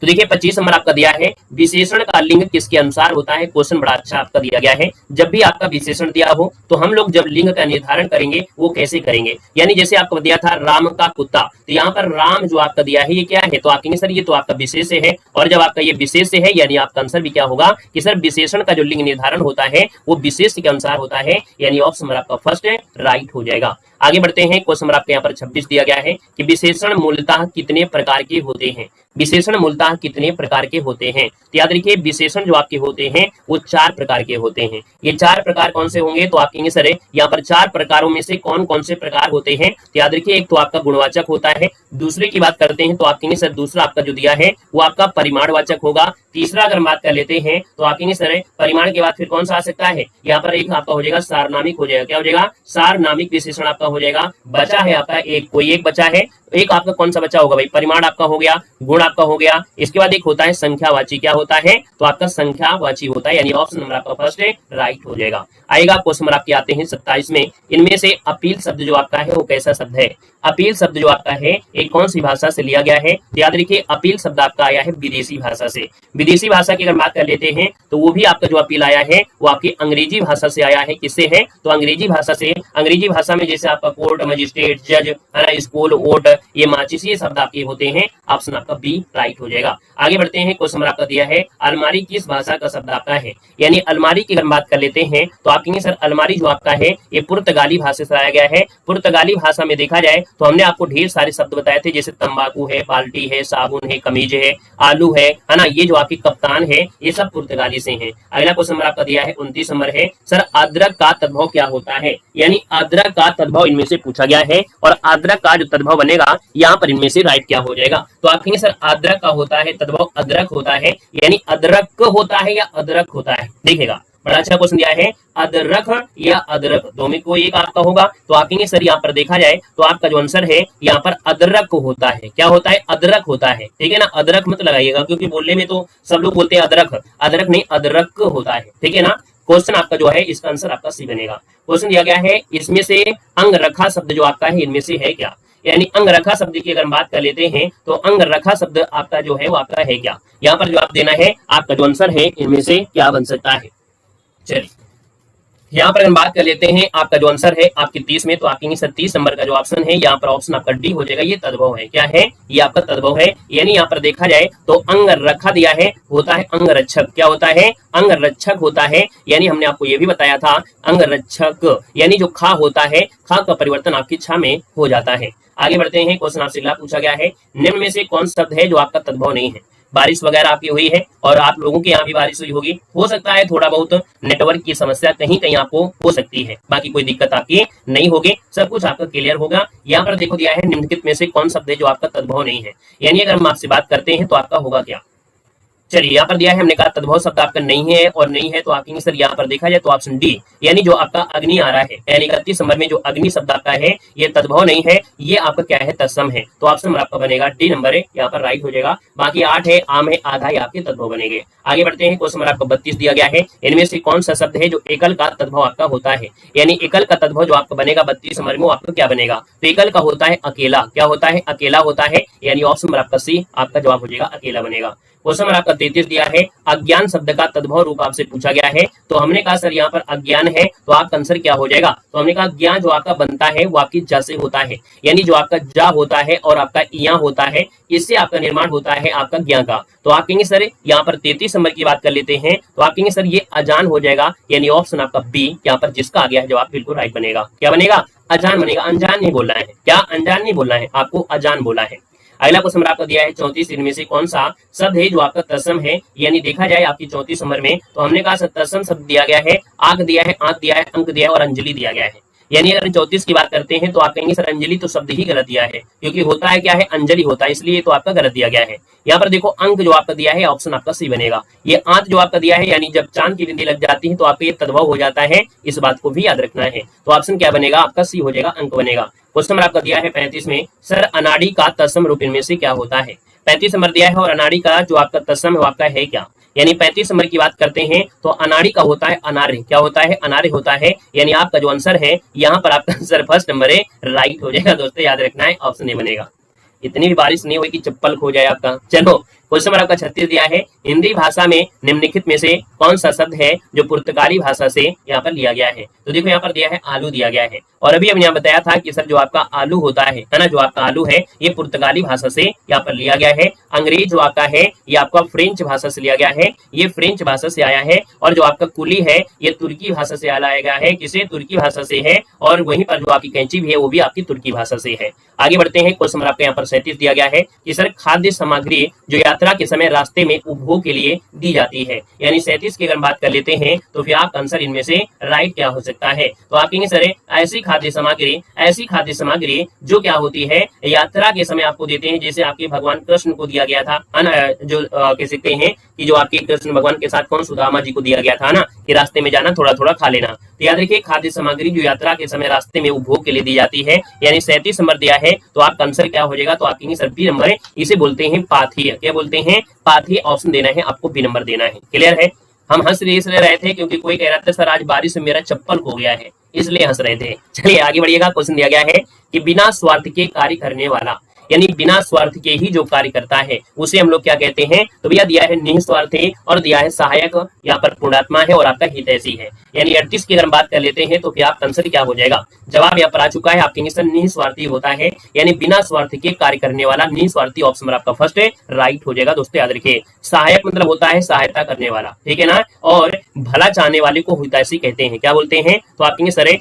तो देखिए 25 नंबर आपका दिया है विशेषण का लिंग किसके अनुसार होता है। क्वेश्चन बड़ा अच्छा आपका दिया गया है। जब भी आपका विशेषण दिया हो तो हम लोग जब लिंग का निर्धारण करेंगे वो कैसे करेंगे, यानी जैसे आपको दिया था राम का कुत्ता, तो यहाँ पर राम जो आपका दिया है ये क्या है, तो आप कहेंगे सर ये तो आपका विशेष है, और जब आपका ये विशेष है यानी आपका आंसर भी क्या होगा कि सर विशेषण का जो लिंग निर्धारण होता है वो विशेष के अनुसार होता है, यानी ऑप्शन नंबर आपका फर्स्ट राइट हो जाएगा। आगे बढ़ते हैं, क्वेश्चन नंबर आपके यहाँ पर 26 दिया गया है कि विशेषण मूलतः कितने प्रकार के होते हैं। विशेषण मूलतः कितने प्रकार के होते हैं, तो याद रखिए विशेषण जो आपके होते हैं वो 4 प्रकार के होते हैं। ये 4 प्रकार कौन से होंगे, तो आप कहेंगे सर यहाँ पर 4 प्रकारों में से कौन कौन से प्रकार होते हैं, तो याद रखिए एक तो आपका गुणवाचक होता है, दूसरे की बात करते हैं तो आप कहेंगे सर दूसरा आपका जो दिया है वो आपका परिमाणवाचक होगा, तीसरा अगर बात कर लेते हैं तो आप कहेंगे सर परिमाण के बाद फिर कौन सा आ सकता है, यहाँ पर एक आपका हो जाएगा सारनामिक हो जाएगा, क्या हो जाएगा, सारनामिक विशेषण आपका हो जाएगा। बचा है आपका एक, कोई एक बचा है, एक आपका कौन सा बचा होगा भाई, परिमाण आपका हो गया, गुण आपका हो गया, इसके बाद एक होता है संख्यावाची, क्या होता है, तो आपका संख्यावाची होता है, यानी ऑप्शन नंबर आपका फर्स्ट राइट हो जाएगा। आएगा क्वेश्चन नंबर आपके आते हैं 27 में, इनमें से अपील शब्द जो आपका है वो कैसा शब्द है। अपील शब्द जो आपका है एक कौन सी भाषा से लिया गया है, तो याद रखिए अपील शब्द आपका आया है विदेशी भाषा से। विदेशी भाषा की अगर बात कर लेते हैं तो वो भी आपका जो अपील आया है वो आपकी अंग्रेजी भाषा से आया है। किससे है, तो अंग्रेजी भाषा से। अंग्रेजी भाषा में जैसे आपका कोर्ट, मजिस्ट्रेट, जज है ना, स्कूल, वोट, ये माचिस, ये शब्द आपके होते हैं, ऑप्शन आपका बी राइट हो जाएगा। आगे बढ़ते हैं, क्वेश्चन नंबर आपका दिया है अलमारी किस भाषा का शब्द आपका है, यानी अलमारी की अगर बात कर लेते हैं तो आप कहेंगे सर अलमारी जो आपका है ये पुर्तगाली भाषा से आया गया है। पुर्तगाली भाषा में देखा जाए तो हमने आपको ढेर सारे शब्द बताए थे, जैसे तंबाकू है, बाल्टी है, साबुन है, कमीज है, आलू है ना, ये जो आपकी कप्तान है ये सब पुर्तगाली से हैं। अगला क्वेश्चन नंबर आपका दिया है 29 नंबर है, सर अदरक का तद्भव क्या होता है, यानी अदरक का तद्भव इनमें से पूछा गया है, और अदरक का जो तद्भव बनेगा यहाँ पर इनमें से राइट क्या हो जाएगा, तो आप कहेंगे सर अदरक का होता है तद्भव अदरक होता है, यानी अदरक होता है या अदरक होता है, देखिएगा बड़ा अच्छा क्वेश्चन दिया है, अदरक या अदरक दो में कोई एक आपका होगा, तो आप कहेंगे सर यहाँ पर देखा जाए तो आपका जो आंसर है यहाँ पर अदरक होता है, क्या होता है, अदरक होता है, ठीक है ना, अदरक मत लगाइएगा क्योंकि बोलने में तो सब लोग बोलते हैं अदरक, अदरक नहीं अदरक होता है, ठीक है ना। क्वेश्चन आपका जो है इसका आंसर आपका सी बनेगा। क्वेश्चन दिया गया है इसमें से अंगरखा शब्द जो आपका है इनमें से है क्या, यानी अंगरखा शब्द की अगर बात कर लेते हैं तो अंगरखा शब्द आपका जो है वो आपका है क्या, यहाँ पर जो आप देना है आपका जो आंसर है इनमें से क्या बन सकता है। चलिए यहाँ पर हम बात कर लेते हैं आपका जो आंसर है आपकी 30 में, तो आप कहेंगे सर 30 नंबर का जो ऑप्शन है यहाँ पर ऑप्शन आपका डी हो जाएगा, ये तद्भव है, क्या है, ये आपका तद्भव है। यानी यहाँ पर देखा जाए तो अंगरखा दिया है होता है अंगरक्षक, क्या होता है, अंगरक्षक होता है, यानी हमने आपको ये भी बताया था अंगरक्षक, यानी जो खा होता है, खा का परिवर्तन आपकी छा में हो जाता है। आगे बढ़ते हैं, क्वेश्चन आपसे अगला पूछा गया है निम्न में से कौन शब्द है जो आपका तद्भव नहीं है। बारिश वगैरह आपकी हुई है और आप लोगों के यहाँ भी बारिश हुई होगी, हो सकता है थोड़ा बहुत नेटवर्क की समस्या कहीं कहीं आपको हो सकती है, बाकी कोई दिक्कत आपकी नहीं होगी, सब कुछ आपका क्लियर होगा। यहाँ पर देखो दिया है निम्नलिखित में से कौन शब्द है जो आपका तद्भव नहीं है, यानी अगर हम आपसे बात करते हैं तो आपका होगा क्या। चलिए यहाँ पर दिया है हमने कहा तद्भव शब्द आपका नहीं है और नहीं है, तो आप कहेंगे सर यहाँ पर देखा जाए तो ऑप्शन डी, यानी जो आपका अग्नि आ रहा है, यानी 31 नंबर में जो अग्नि शब्द आपका है ये तद्भव नहीं है, ये आपका क्या है, तत्सम है, तो ऑप्शन नंबर आपका बनेगा डी नंबर है, यहाँ पर राइट हो जाएगा। बाकी 8 है, आम है, आधा ही आपके तद्भव बनेंगे। आगे बढ़ते हैं, क्वेश्चन नंबर आपका 32 दिया गया है इनमें से कौन सा शब्द है जो एकल का तद्भव आपका होता है, यानी एकल का तद्भव जो आपका बनेगा 32 नंबर में आपको क्या बनेगा, तो एकल का होता है अकेला, क्या होता है, अकेला होता है, यानी ऑप्शन नंबर आपका सी आपका जवाब हो जाएगा अकेला बनेगा। क्वेश्चन नंबर आपका 33 दिया है अज्ञान शब्द का तद्भव रूप आपसे पूछा गया है, तो हमने कहा सर यहाँ पर अज्ञान है तो आपका आंसर क्या हो जाएगा, तो हमने कहा ज्ञान जो आपका बनता है वो आपकी जा से होता है, यानी जो आपका जा होता है और आपका इया होता है, इससे आपका निर्माण होता है आपका ज्ञान का, तो आप कहेंगे सर यहाँ पर 33 नंबर की बात कर लेते हैं तो आप कहेंगे सर ये अजान हो जाएगा, यानी ऑप्शन आपका बी यहाँ पर जिसका आ गया है जवाब बिल्कुल राइट बनेगा, क्या बनेगा, अजान बनेगा, अनजान नहीं बोलना है, क्या अनजान नहीं बोलना है, आपको अजान बोला है। अगला क्वेश्चन आपका दिया है 34 इनमें से कौन सा शब्द है जो आपका तत्सम है। यानी देखा जाए आपकी 34 नंबर में तो हमने कहा तत्सम शब्द दिया गया है, आंख दिया है, आंख दिया है, अंक दिया है और अंजलि दिया गया है। यानी अगर 34 की बात करते हैं तो आप कहेंगे सर अंजलि तो शब्द ही गलत दिया है, क्योंकि होता है क्या है, अंजलि होता है, इसलिए तो आपका गलत दिया गया है। यहाँ पर देखो अंक जो आपका दिया है ऑप्शन आपका सी बनेगा। ये आंख जो आपका दिया है यानी जब चांद की बिंदी लग जाती है तो आपका ये तद्भव हो जाता है, इस बात को भी याद रखना है। तो ऑप्शन क्या बनेगा आपका सी हो जाएगा, अंक बनेगा। क्वेश्चन नंबर आपका दिया है 35 में, सर अनाड़ी का तत्सम रूप इनमें से क्या होता है। 35 नंबर दिया है और अनाड़ी का जो आपका तत्सम है वो आपका है क्या। यानी 35 नंबर की बात करते हैं तो अनाड़ी का होता है अनार्य। क्या होता है, अनार्य होता है। यानी आपका जो आंसर है यहाँ पर आपका आंसर फर्स्ट नंबर है, राइट हो जाएगा दोस्तों, याद रखना है, ऑप्शन ए बनेगा। इतनी भी बारिश नहीं हुई कि चप्पल खो जाए आपका। चलो क्वेश्चन नंबर आपका 36 दिया है, हिंदी भाषा में निम्नलिखित में से कौन सा शब्द है जो पुर्तगाली भाषा से यहाँ पर लिया गया है। तो देखो यहाँ पर दिया है आलू दिया गया है, और अभी हमने यहाँ बताया था कि सर जो आपका आलू होता है ना, जो आपका आलू है ये पुर्तगाली भाषा से यहाँ पर लिया गया है। अंग्रेज जो आपका है ये आपका फ्रेंच भाषा से लिया गया है, ये फ्रेंच भाषा से आया है। और जो आपका कुली है ये तुर्की भाषा से लाया गया है, किसे, तुर्की भाषा से है। और वहीं पर जो आपकी कैंची भी है वो भी आपकी तुर्की भाषा से है। आगे बढ़ते हैं, क्वेश्चन नंबर आपका यहाँ पर 37 दिया गया है कि सर खाद्य सामग्री जो यात्रा के समय रास्ते में उपभोग के लिए दी जाती है। यानी 37 की अगर बात कर लेते हैं तो फिर आपका आंसर इनमें से राइट क्या हो सकता है। तो आप कहेंगे सर ऐसी खाद्य सामग्री जो क्या होती है यात्रा के समय आपको देते हैं, जैसे आपके भगवान कृष्ण को दिया गया था जो कह सकते हैं कि जो आपके कृष्ण भगवान के साथ कौन सुदामा जी को दिया गया था ना कि रास्ते में जाना थोड़ा थोड़ा खा लेना। तो याद रखिए खाद्य सामग्री जो यात्रा के समय रास्ते में उपभोग के लिए दी जाती है। यानी 37 नंबर दिया है तो आपका आंसर क्या हो जाएगा। तो आप कहेंगे सर बी नंबर, इसे बोलते हैं पाथेय। क्या बोलते हैं, पाथेय। ऑप्शन देना है आपको, बी नंबर देना है। क्लियर है। हम हंस इसलिए रहे थे क्योंकि कोई कह रहा था सर आज बारिश में मेरा चप्पल खो गया है, इसलिए हंस रहे थे। चलिए आगे बढ़िएगा। क्वेश्चन दिया गया है कि बिना स्वार्थ के कार्य करने वाला, यानी बिना स्वार्थ के ही जो कार्य करता है उसे हम लोग क्या कहते हैं। तो भैया दिया है निस्वार्थी और दिया है सहायक, यहाँ पर पुण्यात्मा है और आपका हितैषी है। यानी 38 की अगर बात कर लेते हैं तो फिर आपका आंसर क्या हो जाएगा। जवाब यहाँ पर आ चुका है, आप कहेंगे सर निस्वार्थी होता है, यानी बिना स्वार्थ के कार्य करने वाला निस्वार्थी। ऑप्शन आपका फर्स्ट है, राइट हो जाएगा दोस्तों, याद रखिए। सहायक मतलब होता है सहायता करने वाला, ठीक है ना। और भला चाहने वाले को हितैषी कहते हैं। क्या बोलते हैं, तो आप कहेंगे सर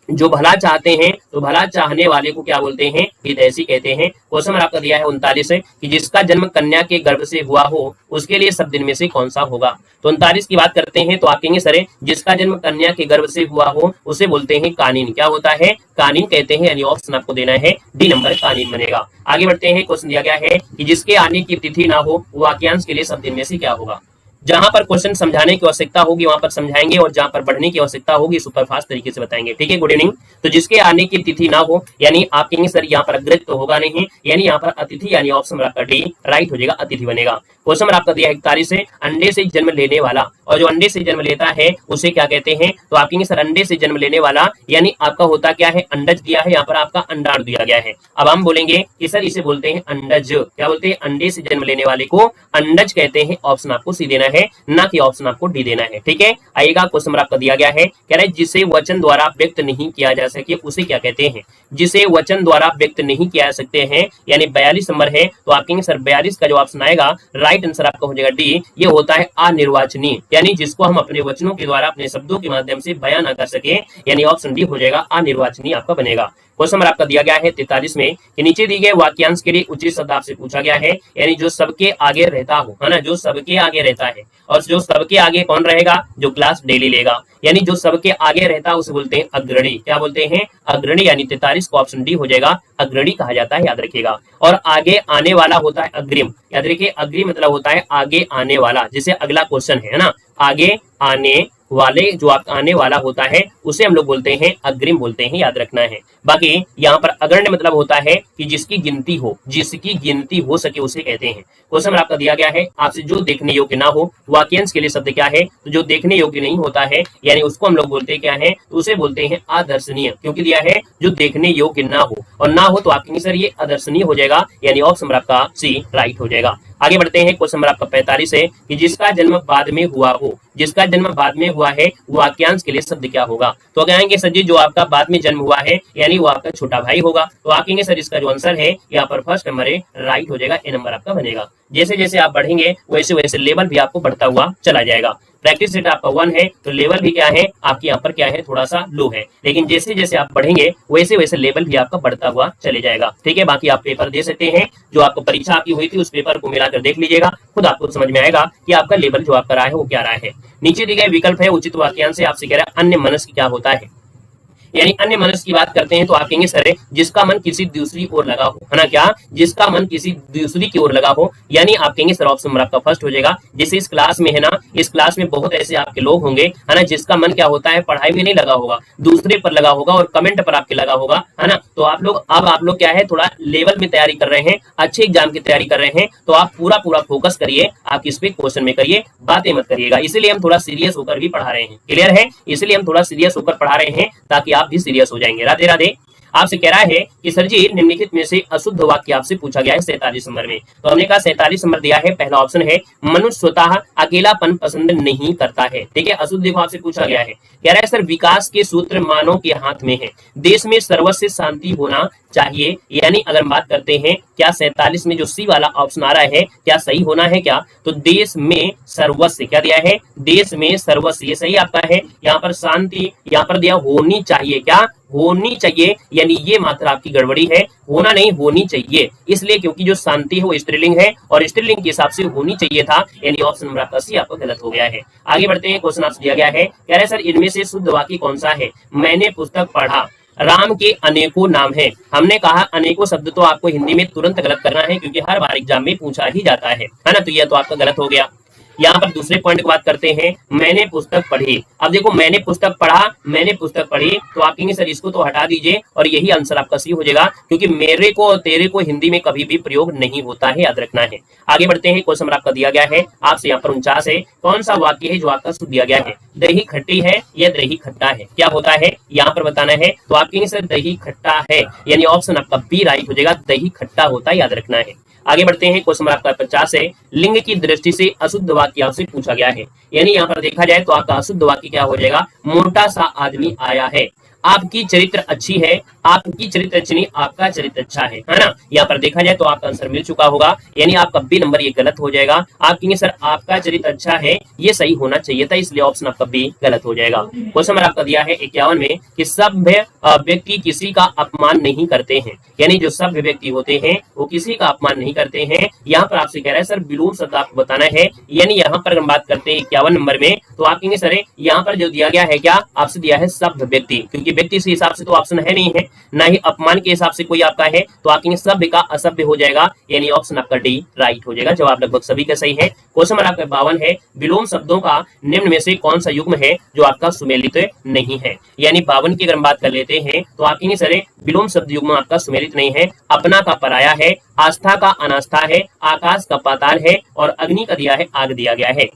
जो भला चाहते हैं तो भला चाहने वाले को क्या बोलते हैं, हितैषी कहते हैं। क्वेश्चन आपका दिया है 39 कि जिसका जन्म कन्या के गर्भ से हुआ हो उसके लिए शब्द इनमें से कौन सा होगा। तो 39 की बात करते हैं तो आप कहेंगे सर जिसका जन्म कन्या के गर्भ से हुआ हो उसे बोलते हैं कानीन। क्या होता है, कानीन कहते हैं। यानी ऑप्शन आपको देना है डी नंबर, कानीन बनेगा। आगे बढ़ते हैं, क्वेश्चन दिया गया है कि जिसके आने की तिथि ना हो वाक्यांश के लिए शब्द इनमें से क्या होगा। जहां पर क्वेश्चन समझाने की आवश्यकता होगी वहां पर समझाएंगे, और जहां पर पढ़ने की आवश्यकता होगी सुपरफास्ट तरीके से बताएंगे। ठीक है, गुड इवनिंग। तो जिसके आने की तिथि ना हो, यानी आप कहेंगे सर यहाँ पर अग्रज तो होगा नहीं, यानी यहाँ पर अतिथि, यानी ऑप्शन आपका डी राइट हो जाएगा, अतिथि बनेगा। क्वेश्चन आपका दिया 41 से अंडे से जन्म लेने वाला, और जो अंडे से जन्म लेता है उसे क्या कहते हैं। तो आप कहेंगे सर अंडे से जन्म लेने वाला यानी आपका होता क्या है, अंडज दिया है, यहाँ पर आपका अंडाणु दिया गया है। अब हम बोलेंगे कि सर इसे बोलते हैं अंडज। क्या बोलते हैं, अंडे से जन्म लेने वाले को अंडज कहते हैं। ऑप्शन आपको सी देना है, ना कि ऑप्शन आपको डी देना है। ठीक है, आइएगा। क्वेश्चन आपका दिया गया है, कह रहे जिसे वचन द्वारा व्यक्त नहीं किया जा सके उसे क्या कहते हैं। जिसे वचन द्वारा व्यक्त नहीं किया जा सकते हैं, यानी 42 नंबर है। तो आप कहेंगे सर 42 का जो ऑप्शन आएगा राइट आंसर आपका हो जाएगा डी। ये होता है अनिर्वाचनीय, यानी जिसको हम अपने वचनों के द्वारा अपने शब्दों के माध्यम से बयान न कर सके, यानी ऑप्शन डी हो जाएगा, अनिर्वाचनीय आपका बनेगा। क्वेश्चन नंबर आपका दिया गया है 43 में कि नीचे दिए गए वाक्यांश के लिए उचित शब्द आपसे पूछा गया है, यानी जो सबके आगे रहता हो, है ना, जो सबके आगे रहता है। और जो सबके आगे कौन रहेगा, जो क्लास डेली लेगा, यानी जो सबके आगे रहता है उसे बोलते हैं अग्रणी। क्या बोलते हैं, अग्रणी। यानी 43 को ऑप्शन डी हो जाएगा, अग्रणी कहा जाता है, याद रखिएगा। और आगे आने वाला होता है अग्रिम। याद रखिए, अग्रिम मतलब होता है आगे आने वाला। जैसे अगला क्वेश्चन है ना, आगे आने वाले, जो आप आने वाला होता है उसे हम लोग बोलते हैं अग्रिम बोलते हैं, याद रखना है। बाकी यहाँ पर अग्रण्य मतलब होता है कि जिसकी गिनती हो, जिसकी गिनती हो सके उसे कहते हैं। क्वेश्चन आपका दिया गया है आपसे जो देखने योग्य ना हो, वाक्यांश के लिए शब्द क्या है, तो जो देखने योग्य नहीं होता है यानी उसको हम लोग बोलते क्या है, तो उसे बोलते हैं अदर्शनीय। क्योंकि दिया है जो देखने योग्य ना हो, और ना हो तो आप कहेंगे सर ये अदर्शनीय हो जाएगा, यानी ऑप्शन आपका सी राइट हो जाएगा। आगे बढ़ते हैं, क्वेश्चन नंबर आपका 45 है कि जिसका जन्म बाद में हुआ हो, जिसका जन्म बाद में हुआ है वाक्यांश के लिए शब्द क्या होगा। तो कहेंगे सर जी जो आपका बाद में जन्म हुआ है यानी वो आपका छोटा भाई होगा। तो आप कहेंगे सर इसका जो आंसर है यहाँ पर फर्स्ट नंबर है, राइट हो जाएगा, ए नंबर आपका बनेगा। जैसे जैसे आप बढ़ेंगे वैसे वैसे लेवल भी आपको बढ़ता हुआ चला जाएगा। प्रैक्टिस रेट आपका 1 है तो लेवल भी क्या है आपके यहाँ पर क्या है थोड़ा सा लो है, लेकिन जैसे जैसे आप बढ़ेंगे वैसे वैसे लेवल भी आपका बढ़ता हुआ चले जाएगा। ठीक है, बाकी आप पेपर दे सकते हैं, जो आपको परीक्षा आपकी हुई थी उस पेपर को मिलाकर देख लीजिएगा, खुद आपको समझ में आएगा कि आपका लेवल जो आपका रहा है वो क्या रहा है। नीचे दिए गए विकल्प है उचित वाक्यांश से आपसे कह रहा है अन्य मनस्क क्या होता है। यानी अन्य मनस्क की बात करते हैं तो आप कहेंगे सर जिसका मन किसी दूसरी ओर लगा हो, है ना, क्या जिसका मन किसी दूसरी की ओर लगा हो, यानी आप कहेंगे सर ऑप्शन नंबर आपका फर्स्ट हो जाएगा। जैसे इस क्लास में है ना, इस क्लास में बहुत ऐसे आपके लोग होंगे, है ना, जिसका मन क्या होता है पढ़ाई में नहीं लगा होगा, दूसरे पर लगा होगा और कमेंट पर आपके लगा होगा, है ना। तो आप लोग क्या है थोड़ा लेवल में तैयारी कर रहे हैं, अच्छे एग्जाम की तैयारी कर रहे हैं, तो आप पूरा फोकस करिए, आप इस पे क्वेश्चन में करिए, बातें मत करिएगा। इसीलिए हम थोड़ा सीरियस होकर भी पढ़ा रहे हैं, क्लियर है, इसलिए हम थोड़ा सीरियस होकर पढ़ा रहे हैं ताकि आप भी सीरियस हो जाएंगे। राधे राधे। आपसे कह रहा है कि सर जी निम्नलिखित में से अशुद्ध वाक्य आपसे पूछा गया है 47 नंबर में, तो हमने कहा 47 नंबर दिया है, पहला ऑप्शन है मनुष्य स्वतः अकेलापन पसंद नहीं करता है। ठीक है, अशुद्ध देखो आपसे पूछा गया है, कह रहा है सर विकास के सूत्र मानव के हाथ में है, देश में सर्वस्व शांति होना चाहिए। यानी अगर बात करते हैं क्या 47 में जो सी वाला ऑप्शन आ रहा है क्या सही होना है क्या, तो देश में सर्वस्व क्या दिया है, देश में सर्वस्व ये सही आपका है। यहाँ पर शांति यहाँ पर दिया होनी चाहिए, क्या होनी चाहिए, यानी ये मात्रा आपकी गड़बड़ी है, होना नहीं होनी चाहिए, इसलिए क्योंकि जो शांति है वो स्त्रीलिंग है और स्त्रीलिंग के हिसाब से होनी चाहिए था, यानी ऑप्शन नंबर आपका सी आपको गलत हो गया है। आगे बढ़ते हैं, क्वेश्चन आपसे दिया गया है, कह रहे हैं सर इनमें से शुद्ध वाक्य कौन सा है। मैंने पुस्तक पढ़ा, राम के अनेकों नाम हैं। हमने कहा अनेकों शब्द तो आपको हिंदी में तुरंत गलत करना है क्योंकि हर बार एग्जाम में पूछा ही जाता है ना, तो यह तो आपका गलत हो गया। यहाँ पर दूसरे पॉइंट की बात करते हैं, मैंने पुस्तक पढ़ी। अब देखो मैंने पुस्तक पढ़ा, मैंने पुस्तक पढ़ी, तो आप कहेंगे सर इसको तो हटा दीजिए और यही आंसर आपका सी हो जाएगा, क्योंकि मेरे को तेरे को हिंदी में कभी भी प्रयोग नहीं होता है, याद रखना है। आगे बढ़ते हैं, क्वेश्चन आपका दिया गया है आपसे यहाँ पर 49 है, कौन सा वाक्य है जो आपका शुद्ध दिया गया है, दही खट्टी है या दही खट्टा है, क्या होता है यहाँ पर बताना है। तो आप कहेंगे सर दही खट्टा है, यानी ऑप्शन आपका बी राइट हो जाएगा, दही खट्टा होता है, याद रखना है। आगे बढ़ते हैं, क्वेश्चन आपका 50 है, लिंग की दृष्टि से अशुद्ध वाक्य आपसे पूछा गया है, यानी यहाँ पर देखा जाए तो आपका अशुद्ध वाक्य क्या हो जाएगा, मोटा सा आदमी आया है, आपकी चरित्र अच्छी है, आपकी चरित्र अच्छी नहीं, आपका चरित्र अच्छा है ना। यहाँ पर देखा जाए तो आपका आंसर मिल चुका होगा, यानी आपका बी नंबर ये गलत हो जाएगा। आप कहेंगे सर आपका चरित्र अच्छा है, ये सही होना चाहिए था, इसलिए ऑप्शन आपका बी गलत हो जाएगा। क्वेश्चन नंबर आपका दिया है 51 में कि सभ्य व्यक्ति किसी का अपमान नहीं करते हैं, यानी जो सभ्य व्यक्ति होते हैं वो किसी का अपमान नहीं करते हैं। यहाँ पर आपसे कह रहा है सर विलोम शब्द आपको बताना है, यानी यहाँ पर हम बात करते हैं 51 नंबर में, तो आप कहेंगे सर यहाँ पर जो दिया गया है क्या आपसे दिया है सभ्य व्यक्ति, क्योंकि व्यक्ति के हिसाब से तो ऑप्शन है नहीं है, ना ही अपमान के हिसाब से कोई आपका है, तो आप कहेंगे सभ्य का असभ्य हो जाएगा, यानी ऑप्शन आपका डी राइट हो जाएगा। जवाब लगभग सभी का सही है। क्वेश्चन नंबर आपका 52 है, विलोम शब्दों का निम्न में से कौन सा युग्म है जो आपका सुमेलित नहीं है, यानी 52 की अगर हम बात कर लेते हैं तो आप कहेंगे सर विलोम शब्द युग्म आपका सुमेलित नहीं है, अपना का पराया है, आस्था का अनास्था है, आकाश का पाताल है और अग्नि का दिया है आग दिया गया है।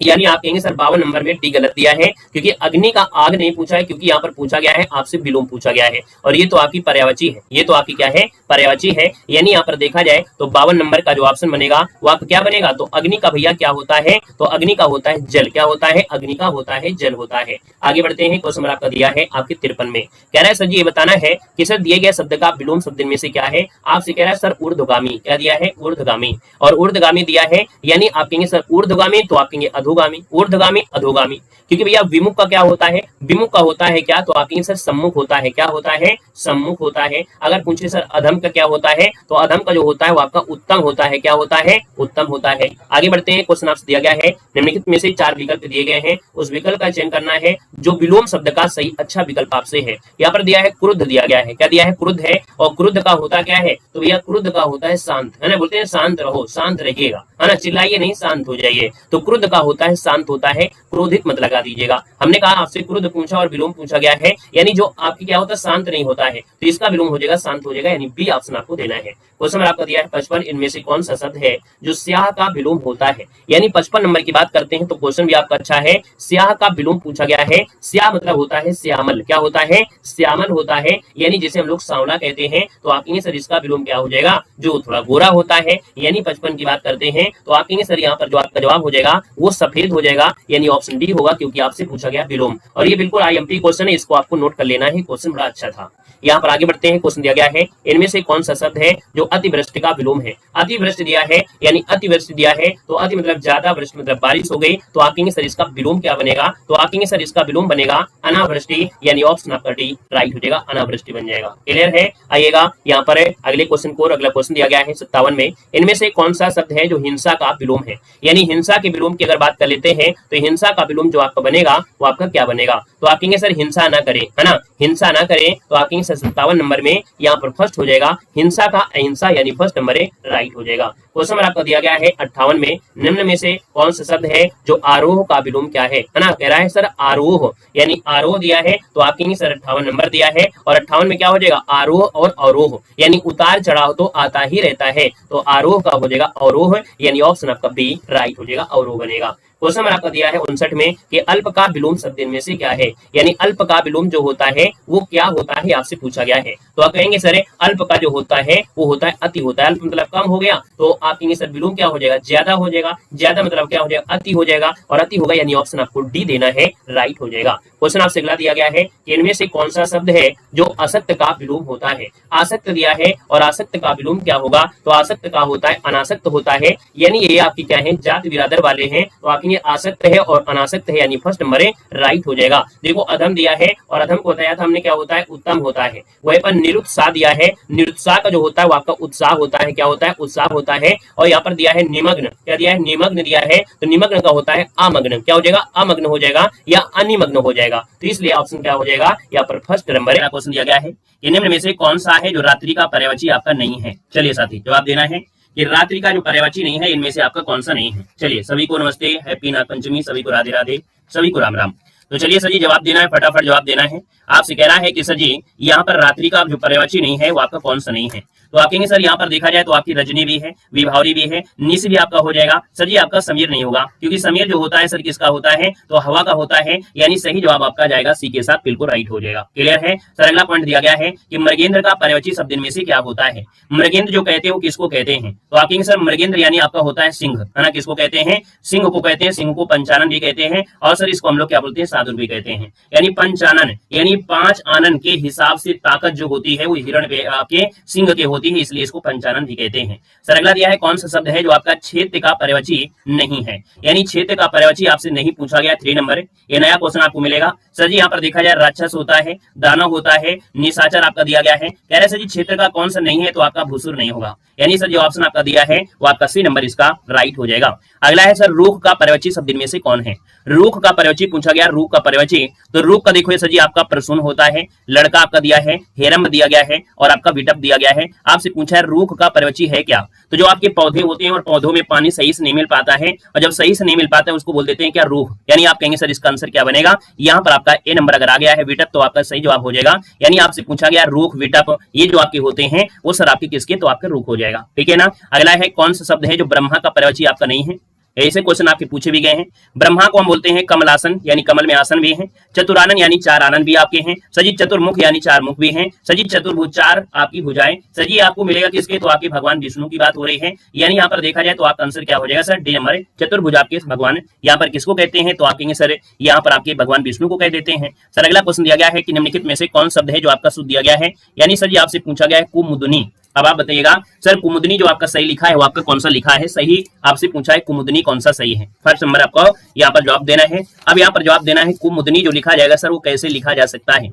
यानी आप कहेंगे सर 52 नंबर में डी गलत दिया है, क्योंकि अग्नि का आग नहीं पूछा है, क्योंकि यहाँ पर पूछा गया है आपसे विलोम पूछा गया है, और ये तो आपकी पर्यायवाची है, ये तो आपकी क्या है पर्यायवाची है। यानी यहाँ पर देखा जाए तो 52 नंबर का जो ऑप्शन बनेगा वो आपका क्या बनेगा, तो अग्नि का भैया क्या होता है, तो अग्नि का होता है जल, क्या होता है अग्नि का होता है जल होता है। आगे बढ़ते हैं, क्वेश्चन नंबर आपका दिया है आपके 53 में, कह रहा है सर जी ये बताना है कि सर दिए गए शब्द का विलोम शब्द में से क्या है। आपसे कह रहा है सर ऊर्ध्वगामी, क्या दिया है ऊर्ध्वगामी, और ऊर्ध्वगामी दिया है, यानी आप कहेंगे सर ऊर्ध्वगामी, तो आप कहेंगे अधोगामी, ऊर्ध्वगामी अधोगामी, क्योंकि भैया विमुख का क्या होता है, विमुख का होता है क्या, तो आप कहेंगे सर सम्मुख होता है, क्या होता है सम्मुख होता है। अगर पूछे सर अधम का क्या होता है, तो अधम का जो होता है वो आपका उत्तम होता है, क्या होता है उत्तम होता है। आगे बढ़ते हैं, क्वेश्चन आपसे दिया गया है निम्नलिखित में से 4 विकल्प दिए गए हैं, उस विकल्प का चयन करना है जो विलोम शब्द का सही अच्छा विकल्प आपसे है। यहाँ पर दिया है क्रुद्ध दिया गया है, क्या दिया है क्रुद्ध है, और क्रुद्ध का होता क्या है, तो भैया क्रुद्ध का होता है शांत, है ना, बोलते हैं शांत रहो, शांत रहिएगा, है ना, चिल्लाइए नहीं, शांत हो जाइए। तो क्रुद्ध का होता है शांत होता है, क्रोधित मत लगा दीजिएगा। हमने कहा आपसे क्रुद्ध पूछा और विलोम पूछा गया है, यानी जो आपकी क्या होता है शांत नहीं होता है, तो इसका विलोम हो जाएगा शांत हो जाएगा, यानी बी ऑप्शन आपको देना है। क्वेश्चन आपका दिया है 55, इनमें से कौन सा शब्द है जो स्याह का विलोम होता है, यानी 55 नंबर की बात करते हैं तो क्वेश्चन भी आपका अच्छा है, स्याह का विलोम पूछा गया है। स्याह मतलब होता है श्यामल, क्या होता है श्यामल होता है, यानी जिसे हम लोग सांवला कहते हैं, तो आप कहेंगे सर इसका विलोम क्या हो जाएगा, जो थोड़ा गोरा होता है, यानी 55 की बात करते हैं तो आप कहेंगे सर यहाँ पर जो आपका जवाब हो जाएगा वो सफेद हो जाएगा, यानी ऑप्शन डी होगा, क्योंकि आपसे पूछा गया विलोम। और ये बिल्कुल आईएमपी क्वेश्चन है, इसको आपको नोट कर लेना है, क्वेश्चन बड़ा अच्छा था। यहाँ पर आगे बढ़ते हैं। क्वेश्चन दिया गया है, इनमें से कौन सा शब्द है जो अतिवृष्टि का विलोम है। अतिवृष्टि दिया है, यानी अतिवृष्टि दिया है, तो अति मतलब ज्यादा, वृष्टि मतलब बारिश हो गई, तो आप कहेंगे सर इसका विलोम क्या बनेगा, तो आप कहेंगे सर इसका विलोम बनेगा अनावृष्टि, यानी ऑप्शन आपका डी राइट हो जाएगा, अनावृष्टि बन जाएगा। क्लियर है। आइएगा यहाँ पर अगले क्वेश्चन को, अगला क्वेश्चन दिया गया है 57 में, इनमें से कौन सा शब्द है जो हिंसा का विलोम है। यानी हिंसा के विलोम की अगर बात कर लेते हैं, तो हिंसा का विलोम जो आपका बनेगा वो आपका क्या बनेगा, तो आप कहेंगे सर हिंसा ना करें, है ना, हिंसा ना करें, तो आप कहेंगे सर 57 नंबर में यहाँ पर फर्स्ट हो जाएगा हिंसा का अहिंसा, यानी फर्स्ट नंबर राइट हो जाएगा। क्वेश्चन नंबर आपका दिया गया है 58 में, निम्न में से कौन सा शब्द है जो आरोह का विलोम क्या है ना, कह रहा है सर आरोह, यानी आरोह दिया है, तो आप कहेंगे सर 58 नंबर दिया है, और 58 में क्या हो जाएगा आरोह और अवरोह, यानी उतार चढ़ाव तो आता ही रहता है, तो आरोह का हो जाएगा अवरोह, यानी ऑप्शन आपका बी राइट हो जाएगा, अवरोह बनेगा। क्वेश्चन नंबर आपका दिया है 59 में कि अल्प का विलोम शब्द इनमें से क्या है, यानी अल्प का विलोम जो होता है वो क्या होता है, आपसे पूछा गया है, तो आप कहेंगे सर अल्प का जो होता है वो होता है अति होता है, अल्प मतलब कम हो गया, तो आप कहेंगे सर विलोम क्या हो जाएगा, ज्यादा हो जाएगा, ज्यादा मतलब क्या हो जाएगा अति हो जाएगा, और अति होगा, यानी ऑप्शन आपको डी देना है, राइट हो जाएगा। क्वेश्चन आपसे अगला दिया गया है कि इनमें से कौन सा शब्द है जो असक्त का विलोम होता है। आसक्त दिया है, और आसक्त का विलोम क्या होगा, तो आसक्त का होता है अनासक्त होता है, यानी ये आपकी क्या है जात बिरादर वाले हैं, तो आप कहेंगे आसक्त है और अनासक्त है, यानी फर्स्ट नंबर राइट हो जाएगा। देखो अधम दिया है, और अधम को बताया था हमने क्या होता है उत्तम होता है, वहीं पर निरुत्साह दिया है, निरुत्साह का जो होता है वो आपका उत्साह होता है, क्या होता है उत्साह होता है, और यहाँ पर दिया है निमग्न, क्या दिया है निमग्न दिया है, तो निमग्न का होता है अमग्न, क्या हो जाएगा अमग्न हो जाएगा या अनिमग्न हो जाएगा, तो इसलिए ऑप्शन क्या हो जाएगा यहाँ पर फर्स्ट नंबर क्वेश्चन दिया गया है कि निम्न में से कौन सा है जो रात्रि का पर्यायवाची आपका नहीं है। चलिए साथी जवाब देना है कि रात्रि का जो पर्यायवाची नहीं है इनमें से आपका कौन सा नहीं है। चलिए सभी को नमस्ते, हैप्पी नाग पंचमी, सभी को राधे राधे, सभी को राम राम। तो चलिए सर जी जवाब देना है, फटाफट जवाब देना है। आपसे कहना है कि सर जी यहाँ पर रात्रि का जो पर्यायवाची नहीं है वो आपका कौन सा नहीं है, तो आप कहेंगे सर यहाँ पर देखा जाए तो आपकी रजनी भी है, विभावरी भी है, निश भी आपका हो जाएगा। सर जी आपका समीर नहीं होगा, क्योंकि समीर जो होता है सर किसका होता है, तो हवा का होता है, यानी सही जवाब आपका जाएगा सी के साथ, बिल्कुल राइट हो जाएगा। क्लियर है। सर अगला पॉइंट दिया गया है कि मृगेंद्र का पर्यायवाची शब्द इनमें से क्या होता है। मृगेंद्र जो कहते हैं वो किसको कहते हैं, तो आप कहेंगे सर मृगेंद्र यानी आपका होता है सिंह, है ना, किसको कहते हैं सिंह को कहते हैं, सिंह को पंचानन भी कहते हैं, और सर इसको हम लोग क्या बोलते हैं सादुर भी कहते हैं, यानी पंचानन यानी 5 आनन के हिसाब से ताकत जो होती है वो हिरण के सिंह के होती है, इसलिए इसको पंचानन भी कहते हैं। सर अगला दिया है कौन सा शब्द है जो आपका क्षेत्र का पर्यायवाची नहीं है, यानी क्षेत्र का पर्यायवाची आपसे नहीं पूछा गया, 3 नंबर ये नया क्वेश्चन आपको मिलेगा। सर जी यहाँ पर देखा जाए राक्षस होता है, दानव होता है, निशाचर आपका दिया गया है, कह रहे सर जी क्षेत्र का कौन सा नहीं है, तो आपका भूसुर नहीं होगा, यानी सर जो ऑप्शन आपका दिया है वो आपका सी नंबर इसका राइट हो जाएगा। अगला है सर रूख का पर्यायवाची शब्द इनमें से कौन है। रूख का पर्यायवाची पूछा गया, रूख का पर्यायवाची, तो रूख का देखो सर जी आपका प्रसून होता है, लड़का आपका दिया है, हेरम्ब दिया गया है, और आपका विटप दिया गया है। आपसे पूछा है रूख का पर्यायवाची है क्या, तो जो आपके पौधे होते हैं और पौधों में पानी सही से नहीं मिल पाता है, और जब सही से नहीं मिल पाता है उसको बोल देते हैं क्या रूख, यानी आप कहेंगे सर इसका आंसर क्या बनेगा, यहाँ पर आपका ए नंबर अगर आ गया है विटप तो आपका सही जवाब हो जाएगा, यानी आपसे पूछा गया रूख विटप ये जो आपके होते हैं वो सर आपके किसके, तो आपका रूख हो जाएगा। ठीक है ना। अगला है कौन सा शब्द है जो ब्रह्मा का पर्यायवाची आपका नहीं है, ऐसे क्वेश्चन आपके पूछे भी गए हैं। ब्रह्मा को हम बोलते हैं कमलासन, यानी कमल में आसन भी है, चतुरानन यानी 4 आनंद भी आपके हैं, सजी चतुर्मुख यानी 4 मुख भी हैं, सजी चतुर्भुज 4 आपकी भुजाएं, सजी आपको मिलेगा किसके, तो आपके भगवान विष्णु की बात हो रही है, यानी यहाँ पर देखा जाए तो आपका आंसर क्या हो जाएगा सर डी नंबर, चतुर्भुज आपके भगवान यहाँ पर किसको कहते हैं, तो आप कहेंगे सर यहाँ पर आपके भगवान विष्णु को कह देते हैं। सर अगला क्वेश्चन दिया गया है कि निम्नलिखित में से कौन शब्द है जो आपका शुद्ध दिया गया है, यानी सर जी आपसे पूछा गया है कुमुदनी। अब आप बताइएगा सर कुमुदनी जो आपका सही लिखा है वो आपका कौन सा लिखा है, सही आपसे पूछा है कुमुदनी कौन सा सही है, फर्स्ट नंबर आपको यहाँ पर जवाब देना है। अब यहाँ पर जवाब देना है कुमुदनी जो लिखा जाएगा सर वो कैसे लिखा जा सकता है।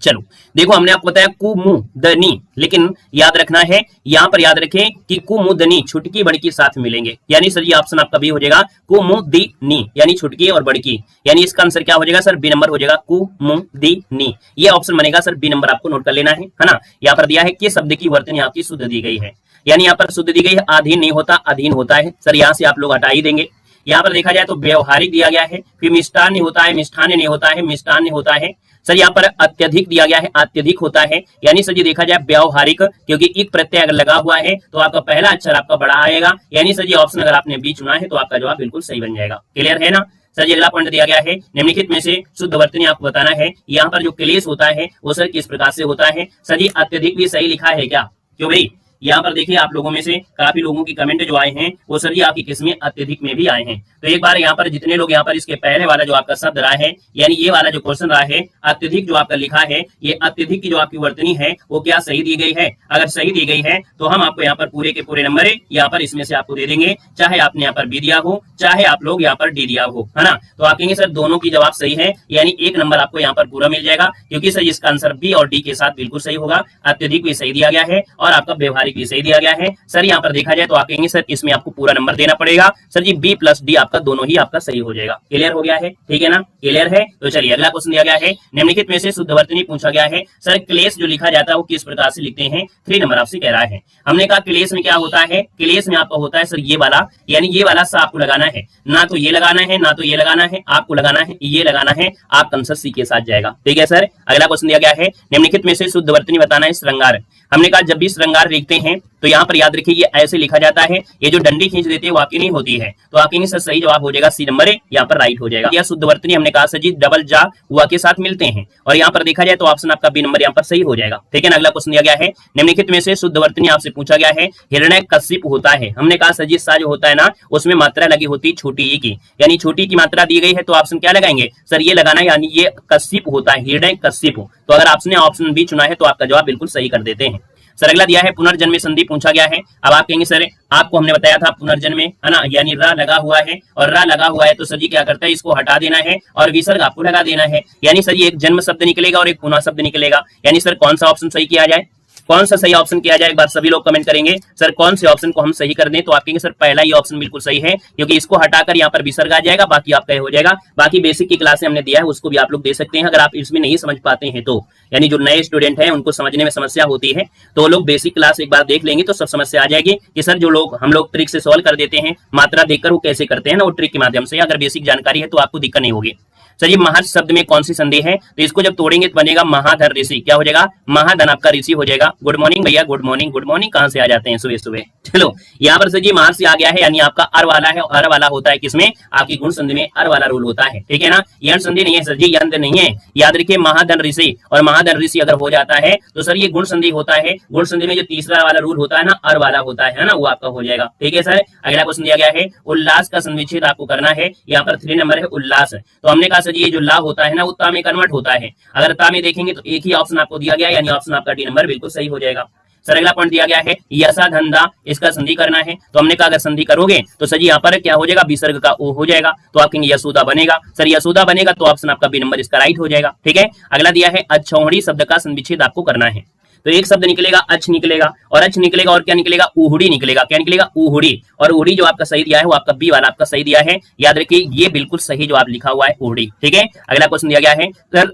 चलो देखो हमने आपको बताया कुमुदनी, लेकिन याद रखना है यहाँ पर याद रखें कि कुमुदनी छुटकी बड़की साथ मिलेंगे, यानी सर ये ऑप्शन आपका बी हो जाएगा कुमुदिनी, यानी छुटकी और बड़की, यानी इसका आंसर क्या हो जाएगा सर बी नंबर हो जाएगा कुमुदिनी, ये ऑप्शन बनेगा सर बी नंबर आपको नोट कर लेना है ना। यहाँ पर दिया है कि शब्द की वर्तन यहाँ की शुद्ध दी गई है, यानी यहाँ पर शुद्ध दी गई है, अधीन नहीं होता अधीन होता है, सर यहाँ से आप लोग हटा ही देंगे। यहाँ पर देखा जाए तो व्यवहारिक दिया गया है, फिर मिष्टान होता है, मिष्ठान नहीं होता है, मिष्टान होता है, सर यहाँ पर अत्यधिक दिया गया है, अत्यधिक होता है, यानी सर जी देखा जाए व्यवहारिक, क्योंकि एक प्रत्यय अगर लगा हुआ है तो आपका पहला अक्षर आपका बड़ा आएगा, यानी सर जी ऑप्शन अगर आपने बी चुना है तो आपका जवाब बिल्कुल सही बन जाएगा। क्लियर है ना। सर जी अगला पॉइंट दिया गया है निम्नलिखित में से शुद्ध वर्तनी आपको बताना है, यहाँ पर जो क्लेश होता है वो सर किस प्रकार से होता है। सर जी अत्यधिक भी सही लिखा है क्या, क्यों भाई यहाँ पर देखिए आप लोगों में से काफी लोगों की कमेंट जो आए हैं वो सर जी आपकी किस्में अत्यधिक में भी आए हैं। तो एक बार यहाँ पर जितने लोग यहाँ पर इसके पहले वाला जो आपका शब्द रहा है यानी ये वाला जो क्वेश्चन रहा है अत्यधिक जो आपका लिखा है, ये अत्यधिक की जो आपकी वर्तनी है वो क्या सही दी गई है? अगर सही दी गई है तो हम आपको यहाँ पर पूरे के पूरे नंबर यहाँ पर इसमें से आपको दे देंगे, चाहे आपने यहाँ पर बी दिया हो चाहे आप लोग यहाँ पर डी दिया हो, है ना। तो आप कहेंगे सर दोनों की जवाब सही है, यानी एक नंबर आपको यहाँ पर पूरा मिल जाएगा, क्योंकि सर इसका आंसर बी और डी के साथ बिल्कुल सही होगा। अत्यधिक भी सही दिया गया है और आपका व्यवहारिक भी सही दिया गया है। सर यहाँ पर देखा जाए तो आप कहेंगे सर इसमें आपको पूरा नंबर देना पड़ेगा। Sir ji B plus D आपका दोनों ही आपका सही हो जाएगा। क्लियर हो गया है? ठीक है ना, क्लियर है। तो चलिए अगला क्वेश्चन दिया गया है, निम्नलिखित में से शुद्ध वर्तनी पूछा गया है। सर क्लेश जो लिखा जाता है वो किस प्रकार से लिखते हैं? 3 नंबर आपसे कह रहा है। हमने कहा क्लेश में क्या होता है? क्लेश में आपका होता है सर ये वाला, यानी ये वाला सा आपको लगाना है, ना तो ये लगाना है ना तो ये लगाना है, आपको लगाना है ये लगाना है, आपका आंसर सी के साथ जाएगा। ठीक है सर। अगला क्वेश्चन दिया गया है, निम्नलिखित में से शुद्ध वर्तनी बताना है। श्रृंगार, हमने कहा जब भी श्रृंगार लिखते हैं तो यहाँ पर याद रखिए ये ऐसे लिखा जाता है, ये जो डंडी खींच देते हैं वो आपकी नहीं होती है। तो आपकी सर सही जवाब हो जाएगा सी नंबर, यहाँ पर राइट हो जाएगा। यह शुद्ध वर्तनी हमने कहा सर जी डबल जा हुआ के साथ मिलते हैं, और यहाँ पर देखा जाए तो ऑप्शन आपका बी नंबर यहाँ पर सही हो जाएगा। ठीक है ना। अगला क्वेश्चन दिया गया है, निम्नलिखित में से शुद्ध वर्तनी आपसे पूछा गया है। हिरण्यकशिप होता है, हमने कहा सर जी सा जो होता है ना उसमें मात्रा लगी होती है छोटी ई की, यानी छोटी की मात्रा दी गई है तो ऑप्शन क्या लगाएंगे? सर ये लगाना है, यानी ये कश्यप होता है, हिरण्यकशिप। तो अगर आपने ऑप्शन बी चुना है तो आपका जवाब बिल्कुल सही कर देते हैं। सर अगला दिया है पुनर्जन्म संधि पूछा गया है। अब आप कहेंगे सर आपको हमने बताया था पुनर्जन्म है ना, यानी रा लगा हुआ है और रा लगा हुआ है तो सर जी क्या करता है इसको हटा देना है और विसर्ग आपको लगा देना है, यानी सर ये एक जन्म शब्द निकलेगा और एक पुनः शब्द निकलेगा। यानी सर कौन सा ऑप्शन सही किया जाए? कौन सा सही ऑप्शन किया जाए? एक बार सभी लोग कमेंट करेंगे सर कौन से ऑप्शन को हम सही कर दें। तो आप कहेंगे सर पहला ही ऑप्शन बिल्कुल सही है, क्योंकि इसको हटाकर यहाँ पर विसर्ग आ जाएगा, बाकी आपका हो जाएगा। बाकी बेसिक की क्लास हमने दिया है उसको भी आप लोग दे सकते हैं, अगर आप इसमें नहीं समझ पाते हैं तो, यानी जो नए स्टूडेंट हैं उनको समझने में समस्या होती है तो वो लोग बेसिक क्लास एक बार देख लेंगे तो सब समस्या आ जाएगी कि सर जो लोग हम लोग ट्रिक से सॉल्व कर देते हैं मात्रा देखकर वो कैसे करते हैं ना, वो ट्रिक के माध्यम से, अगर बेसिक जानकारी है तो आपको दिक्कत नहीं होगी। सर ये महर्ष शब्द में कौन सी संधि है? तो इसको जब तोड़ेंगे तो बनेगा महाधर ऋषि। क्या हो जाएगा? महाधन आपका ऋषि हो जाएगा। गुड मॉर्निंग भैया, गुड मॉर्निंग। गुड मॉर्निंग कहां से आ जाते हैं सुबह सुबह। चलो यहाँ पर सर जी महर्षि आ गया है, यानी आपका अर वाला है, और अर वाला होता है किसमें? आपकी गुण संधि में अर वाला रूल होता है। ठीक है ना, यंत्र संधि नहीं है सर जी, यंत्र नहीं है। याद रखिए महाधन ऋषि और महाधन ऋषि अगर हो जाता है तो सर ये गुण संधि होता है। गुण संधि में जो तीसरा वाला रूल होता है ना, अर वाला होता है ना, वो आपका हो जाएगा। ठीक है सर। अगला क्वेश्चन दिया गया है, उल्लास का संविच्छेद आपको करना है। यहाँ पर 3 नंबर है उल्लास। तो हमने कहा सर जी ये जो ला होता है ना वो ता में कन्वर्ट होता है। अगर ता में देखेंगे तो एक ही ऑप्शन आपको दिया गया, यानी ऑप्शन आपका डी नंबर बिल्कुल सही हो जाएगा। सर अगला पॉइंट दिया गया है यसा धंधा, इसका संधि करना है। तो हमने कहा अगर संधि करोगे तो सर जी यहाँ पर क्या हो जाएगा? विसर्ग का ओ हो जाएगा, तो आप कहेंगे यशोदा बनेगा। सर यशोदा बनेगा तो ऑप्शन आपका बी नंबर इसका राइट हो जाएगा। ठीक है। अगला दिया है अच्छौड़ी शब्द का संविच्छेद आपको करना है। तो एक शब्द निकलेगा अच्छ निकलेगा, और अच्छ निकलेगा और क्या निकलेगा? उहुड़ी निकलेगा। क्या निकलेगा? उहुड़ी। और उहुड़ी जो आपका सही दिया है वो आपका बी वाला आपका सही दिया है। याद रखिए ये बिल्कुल सही जो आप लिखा हुआ है उहुड़ी। ठीक है। अगला क्वेश्चन दिया गया है सर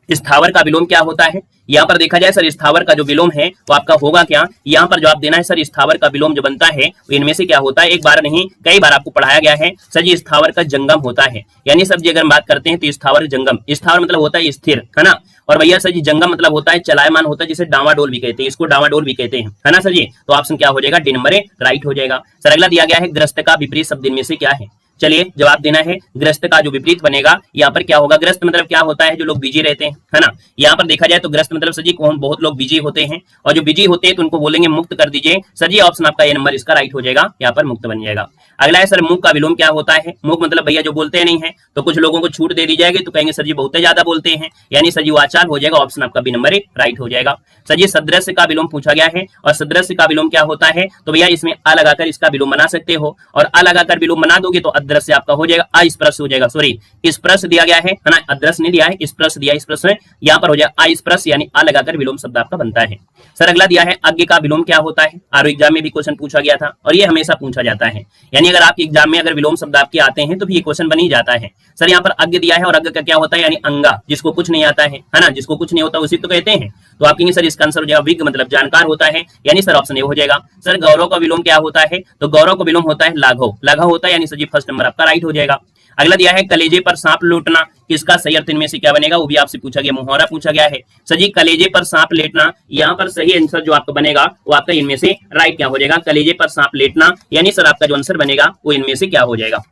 स्थावर का विलोम क्या होता है? यहाँ पर देखा जाए सर स्थावर का जो विलोम है वो आपका होगा क्या? यहाँ पर जवाब देना है सर स्थावर का विलोम जो बनता है वो इनमें से क्या होता है? एक बार नहीं कई बार आपको पढ़ाया गया है। सर जी स्थावर का जंगम होता है, यानी सर जी अगर बात करते हैं तो स्थावर जंगम, स्थावर मतलब होता है स्थिर, है ना। और भैया सर जी जंगम मतलब होता है चलायमान होता है, जिसे डावाडोल भी कहते हैं, इसको डावाडोल भी कहते हैं, है ना सर जी। तो ऑप्शन क्या हो जाएगा? डी नंबर राइट हो जाएगा। सर अगला दिया गया है ग्रस्त का विपरीत शब्द इनमें से क्या है? चलिए जवाब देना है। ग्रस्त का जो विपरीत बनेगा यहाँ पर क्या होगा? ग्रस्त मतलब क्या होता है? जो लोग बिजी रहते हैं, है ना। यहाँ पर देखा जाए तो ग्रस्त मतलब सर जी बहुत लोग बिजी होते हैं, और जो बिजी होते हैं तो उनको बोलेंगे मुक्त कर दीजिए। सर जी ऑप्शन आपका ये नंबर इसका राइट हो जाएगा, यहाँ पर मुक्त बन जाएगा। अगला है सर मूक का विलोम क्या होता है? मूक मतलब भैया जो बोलते नहीं है, तो कुछ लोगों को छूट दे दी जाएगी तो कहेंगे सर जी बहुत ज्यादा बोलते हैं, यानी सर जी वाचाल हो जाएगा। ऑप्शन आपका बी नंबर राइट हो जाएगा। सर जी सदृश्य का विलोम पूछा गया है, और सदृश्य का विलोम क्या होता है? तो भैया इसमें अ लगाकर इसका विलोम बना सकते हो, और अ लगाकर विलोम बना दोगे तो अदृश्य आपका हो जाएगा, अस्पृश्य हो जाएगा। सॉरी स्पृश्य दिया गया है ना, अदृश्य नहीं दिया है, स्पृश्य दिया है। स्पृश्य यहाँ पर हो जाएगा अस्पृश्य, यानी अ लगाकर विलोम शब्द आपका बनता है। सर अगला दिया है अज्ञ का विलोम क्या होता है? आरओ एग्जाम में भी क्वेश्चन पूछा गया था, और ये हमेशा पूछा जाता है, यानी अगर आपके एग्जाम में अगर विलोम शब्द आपके आते हैं तो भी ये क्वेश्चन बन ही जाता है। सर यहाँ पर अज्ञ दिया है, और अज्ञ का क्या होता है? यानी अंगा, जिसको कुछ नहीं आता है ना, जिसको कुछ नहीं होता उसी तो कहते हैं। तो आप कहेंगे सर इसका आंसर हो जाएगा विज्ञ मतलब जानकार होता है, यानी सर ऑप्शन ए हो जाएगा। सर गौरव का विलोम क्या होता है? तो गौरव का विलोम होता है लाघव, लाघव होता है, यानी सर जी फर्स्ट नंबर आपका राइट हो जाएगा। अगला दिया है कलेजे पर सांप लूटना, किसका सही अर्थ इनमें से क्या बनेगा? वो भी आपसे पूछा गया, मुहावरा पूछा गया है। सर जी कलेजे पर सांप लेटना, यहाँ पर सही आंसर जो आपका बनेगा वो आपका इनमें से राइट क्या हो जाएगा? कलेजे पर सांप लेटना, यानी सर आपका जो आंसर बनेगा वो इनमें से क्या हो जाएगा?